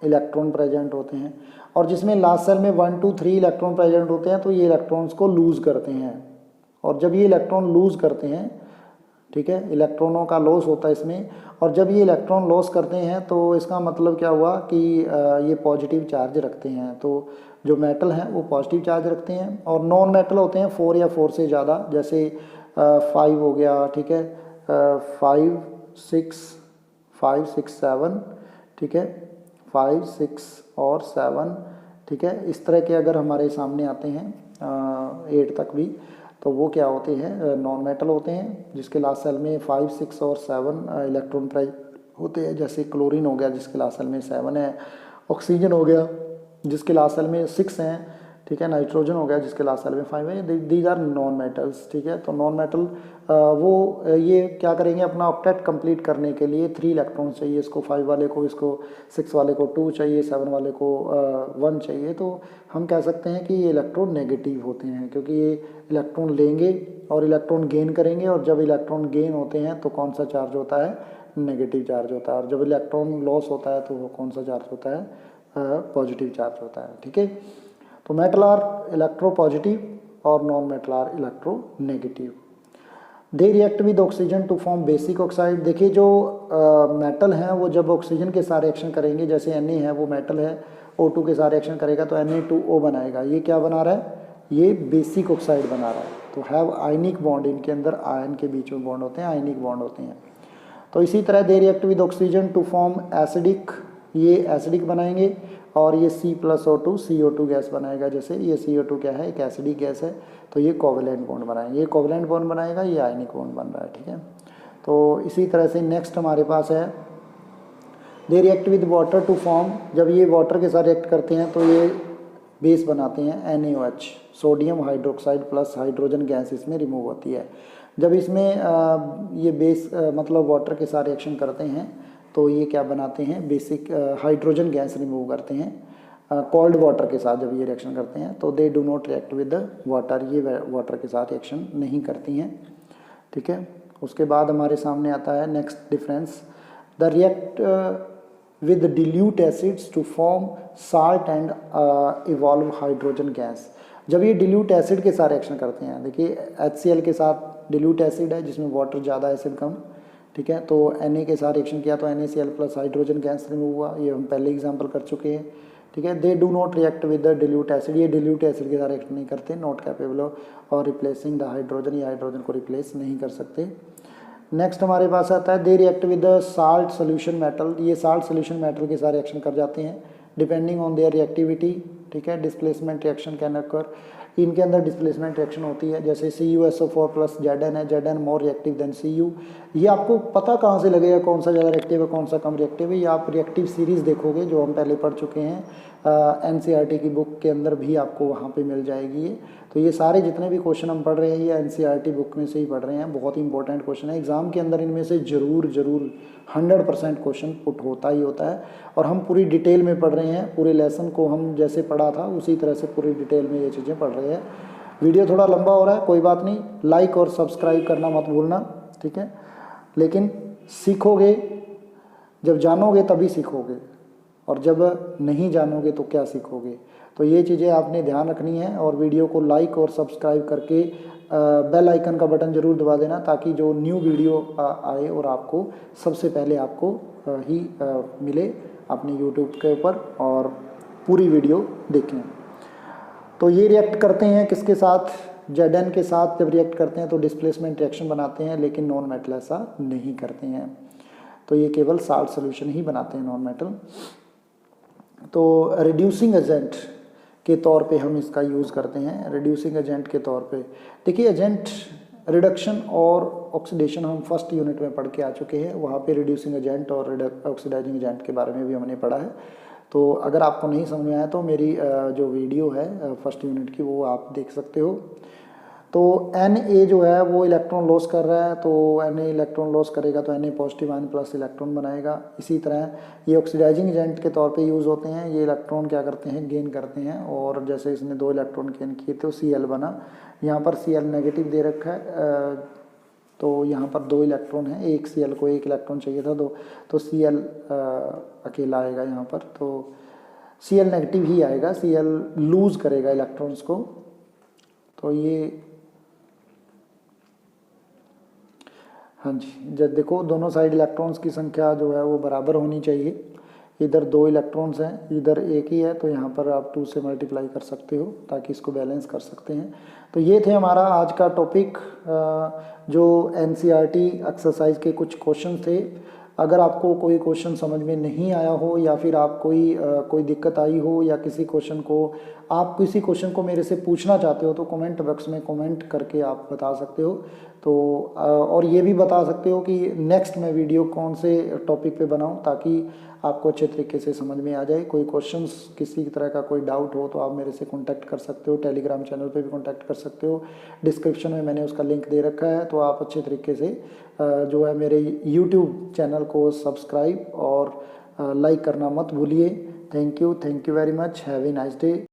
इलेक्ट्रॉन प्रेजेंट होते हैं, और जिसमें लास्ट सेल में 1 2 3 इलेक्ट्रॉन प्रेजेंट होते हैं तो ये इलेक्ट्रॉन्स को लूज़ करते हैं। और जब ये इलेक्ट्रॉन लूज़ करते हैं, ठीक है, इलेक्ट्रॉनों का लॉस होता है इसमें, और जब ये इलेक्ट्रॉन लॉस करते हैं तो इसका मतलब क्या हुआ कि ये पॉजिटिव चार्ज रखते हैं। तो जो मेटल हैं वो पॉजिटिव चार्ज रखते हैं, और नॉन मेटल होते हैं 4 या 4 से ज़्यादा, जैसे 5 हो गया, ठीक है, 5 6 7, ठीक है, 5 6 और 7, ठीक है, इस तरह के अगर हमारे सामने आते हैं 8 तक भी, तो वो क्या होते हैं, नॉन मेटल होते हैं, जिसके लास्ट सेल में 5, 6 और 7 इलेक्ट्रॉन पेयर होते हैं। जैसे क्लोरीन हो गया जिसके लास्ट सेल में 7 है, ऑक्सीजन हो गया जिसके लास्ट सेल में 6 हैं, ठीक है, नाइट्रोजन हो गया जिसके लास्ट सेल में 5 है। दीज आर नॉन मेटल्स, ठीक है। तो नॉन मेटल वो ये क्या करेंगे, अपना ऑक्टेट कंप्लीट करने के लिए 3 इलेक्ट्रॉन चाहिए, इसको 5 वाले को, इसको 6 वाले को 2 चाहिए, 7 वाले को 1 चाहिए। तो हम कह सकते हैं कि ये इलेक्ट्रॉन नेगेटिव होते हैं, क्योंकि ये इलेक्ट्रॉन लेंगे और इलेक्ट्रॉन गेन करेंगे, और जब इलेक्ट्रॉन गेन होते हैं तो कौन सा चार्ज होता है, नेगेटिव चार्ज होता है, और जब इलेक्ट्रॉन लॉस होता है तो वो कौन सा चार्ज होता है, पॉजिटिव चार्ज होता है, ठीक है। तो मेटल आर इलेक्ट्रो पॉजिटिव और non metal are electronegative. They react with oxygen to form basic oxide. देखिए जो मेटल हैं वो जब ऑक्सीजन के साथ रिएक्शन करेंगे, जैसे Na है वो मेटल है, O2 के साथ रिएक्शन करेगा तो Na2O बनाएगा। ये क्या बना रहा है, ये बेसिक ऑक्साइड बना रहा है। तो हैव आयनिक बॉन्ड, इनके अंदर आयन के बीच में बॉन्ड होते हैं, आयनिक बॉन्ड होते हैं। तो इसी तरह they react with oxygen to form acidic, ये एसिडिक बनाएंगे, और ये C+O2 CO2 गैस बनाएगा। जैसे ये CO2 क्या है, एक एसिडिक गैस है, तो ये कोवेलेंट बॉन्ड बनाएंगे, ये कोवेलेंट बॉन्ड बनाएगा, ये आयनिक बॉन्ड बन रहा है, ठीक है। तो इसी तरह से नेक्स्ट हमारे पास है they react with water to form, जब ये वाटर के साथ रिएक्ट करते हैं तो ये बेस बनाते हैं NaOH, sodium hydroxide plus hydrogen gas इसमें रिमूव होती है। जब इसमें ये बेस मतलब वाटर के साथ रिएक्शन करते हैं तो ये क्या बनाते हैं, बेसिक हाइड्रोजन गैस रिमूव करते हैं कोल्ड वाटर के साथ। जब ये रिएक्शन करते हैं तो they do not react with water, ये वाटर के साथ रिएक्शन नहीं करती हैं, ठीक है। उसके बाद हमारे सामने आता है next difference, they react with dilute acids to form salt and evolve hydrogen gas. जब ये डिल्यूट एसिड के साथ रिएक्शन करते हैं, देखिए HCl के साथ डिल्यूट एसिड है जिसमें वाटर ज़्यादा, एसिड कम, ठीक है। तो Na के साथ रिएक्शन किया तो NaCl plus hydrogen gas remove हुआ, ये हम पहले एग्जांपल कर चुके हैं, ठीक है। They do not react with the dilute acid, ये डिल्यूट एसिड के साथ रिएक्शन नहीं करते, नॉट कैपेबल और रिप्लेसिंग द हाइड्रोजन, ये हाइड्रोजन को रिप्लेस नहीं कर सकते। नेक्स्ट हमारे पास आता है they react with the salt solution metal, ये साल्ट सोल्यूशन मेटल के साथ रिएक्शन कर जाते हैं डिपेंडिंग ऑन देयर रिएक्टिविटी, ठीक है। डिस्प्लेसमेंट रिएक्शन कैन अकर, इनके अंदर डिस्प्लेसमेंट रिएक्शन होती है, जैसे CuSO4 प्लस Zn है, Zn more reactive than Cu। ये आपको पता कहाँ से लगेगा कौन सा ज़्यादा रिएक्टिव है कौन सा कम रिएक्टिव है, ये आप रिएक्टिव सीरीज़ देखोगे जो हम पहले पढ़ चुके हैं, NCERT की बुक के अंदर भी आपको वहाँ पे मिल जाएगी ये। तो ये सारे जितने भी क्वेश्चन हम पढ़ रहे हैं ये NCERT बुक में से ही पढ़ रहे हैं, बहुत ही इंपॉर्टेंट क्वेश्चन है, एग्जाम के अंदर इनमें से ज़रूर 100% क्वेश्चन पुट होता ही होता है। और हम पूरी डिटेल में पढ़ रहे हैं, पूरे लेसन को हम जैसे पढ़ा था उसी तरह से पूरी डिटेल में ये चीज़ें पढ़ रहे हैं। वीडियो थोड़ा लंबा हो रहा है, कोई बात नहीं, लाइक और सब्सक्राइब करना मत भूलना, ठीक है। लेकिन सीखोगे, जब जानोगे तभी सीखोगे, और जब नहीं जानोगे तो क्या सीखोगे। तो ये चीज़ें आपने ध्यान रखनी है, और वीडियो को लाइक और सब्सक्राइब करके बेल आइकन का बटन ज़रूर दबा देना, ताकि जो न्यू वीडियो आए और आपको सबसे पहले आपको ही मिले अपने यूट्यूब के ऊपर, और पूरी वीडियो देखें। तो ये रिएक्ट करते हैं किसके साथ, Zn के साथ जब रिएक्ट करते हैं तो डिस्प्लेसमेंट रिएक्शन बनाते हैं, लेकिन नॉन मेटल ऐसा नहीं करते हैं। तो ये केवल साल्ट सोल्यूशन ही बनाते हैं नॉन मेटल। तो रिड्यूसिंग एजेंट के तौर पे हम इसका यूज़ करते हैं, रिड्यूसिंग एजेंट के तौर पे। देखिए एजेंट रिडक्शन और ऑक्सीडेशन हम फर्स्ट यूनिट में पढ़ के आ चुके हैं, वहाँ पे रिड्यूसिंग एजेंट और ऑक्सीडाइजिंग एजेंट के बारे में भी हमने पढ़ा है। तो अगर आपको नहीं समझ में आया तो मेरी जो वीडियो है फर्स्ट यूनिट की वो आप देख सकते हो। तो Na जो है वो इलेक्ट्रॉन लॉस कर रहा है, तो Na इलेक्ट्रॉन लॉस करेगा तो Na positive ion plus electron बनाएगा। इसी तरह ये ऑक्सीडाइजिंग एजेंट के तौर पे यूज़ होते हैं, ये इलेक्ट्रॉन क्या करते हैं, गेन करते हैं। और जैसे इसने 2 इलेक्ट्रॉन गेन किए तो Cl बना, यहाँ पर Cl नेगेटिव दे रखा है, तो यहाँ पर 2 इलेक्ट्रॉन है, एक Cl को 1 इलेक्ट्रॉन चाहिए था, तो Cl अकेला आएगा यहाँ पर, तो Cl नेगेटिव ही आएगा, Cl लूज़ करेगा इलेक्ट्रॉन्स को। तो ये हाँ जी, जब देखो दोनों साइड इलेक्ट्रॉन्स की संख्या जो है वो बराबर होनी चाहिए। इधर 2 इलेक्ट्रॉन्स हैं, इधर एक ही है, तो यहाँ पर आप 2 से मल्टीप्लाई कर सकते हो ताकि इसको बैलेंस कर सकते हैं। तो ये थे हमारा आज का टॉपिक, जो NCERT एक्सरसाइज के कुछ क्वेश्चन थे। अगर आपको कोई क्वेश्चन समझ में नहीं आया हो, या फिर आप कोई दिक्कत आई हो, या किसी क्वेश्चन को आप किसी क्वेश्चन को मेरे से पूछना चाहते हो तो कमेंट बॉक्स में कमेंट करके आप बता सकते हो। तो और ये भी बता सकते हो कि नेक्स्ट मैं वीडियो कौन से टॉपिक पे बनाऊं ताकि आपको अच्छे तरीके से समझ में आ जाए। कोई क्वेश्चंस किसी तरह का कोई डाउट हो तो आप मेरे से कांटेक्ट कर सकते हो, टेलीग्राम चैनल पे भी कांटेक्ट कर सकते हो, डिस्क्रिप्शन में मैंने उसका लिंक दे रखा है। तो आप अच्छे तरीके से जो है मेरे यूट्यूब चैनल को सब्सक्राइब और लाइक करना मत भूलिए। Thank you very much, have a nice day.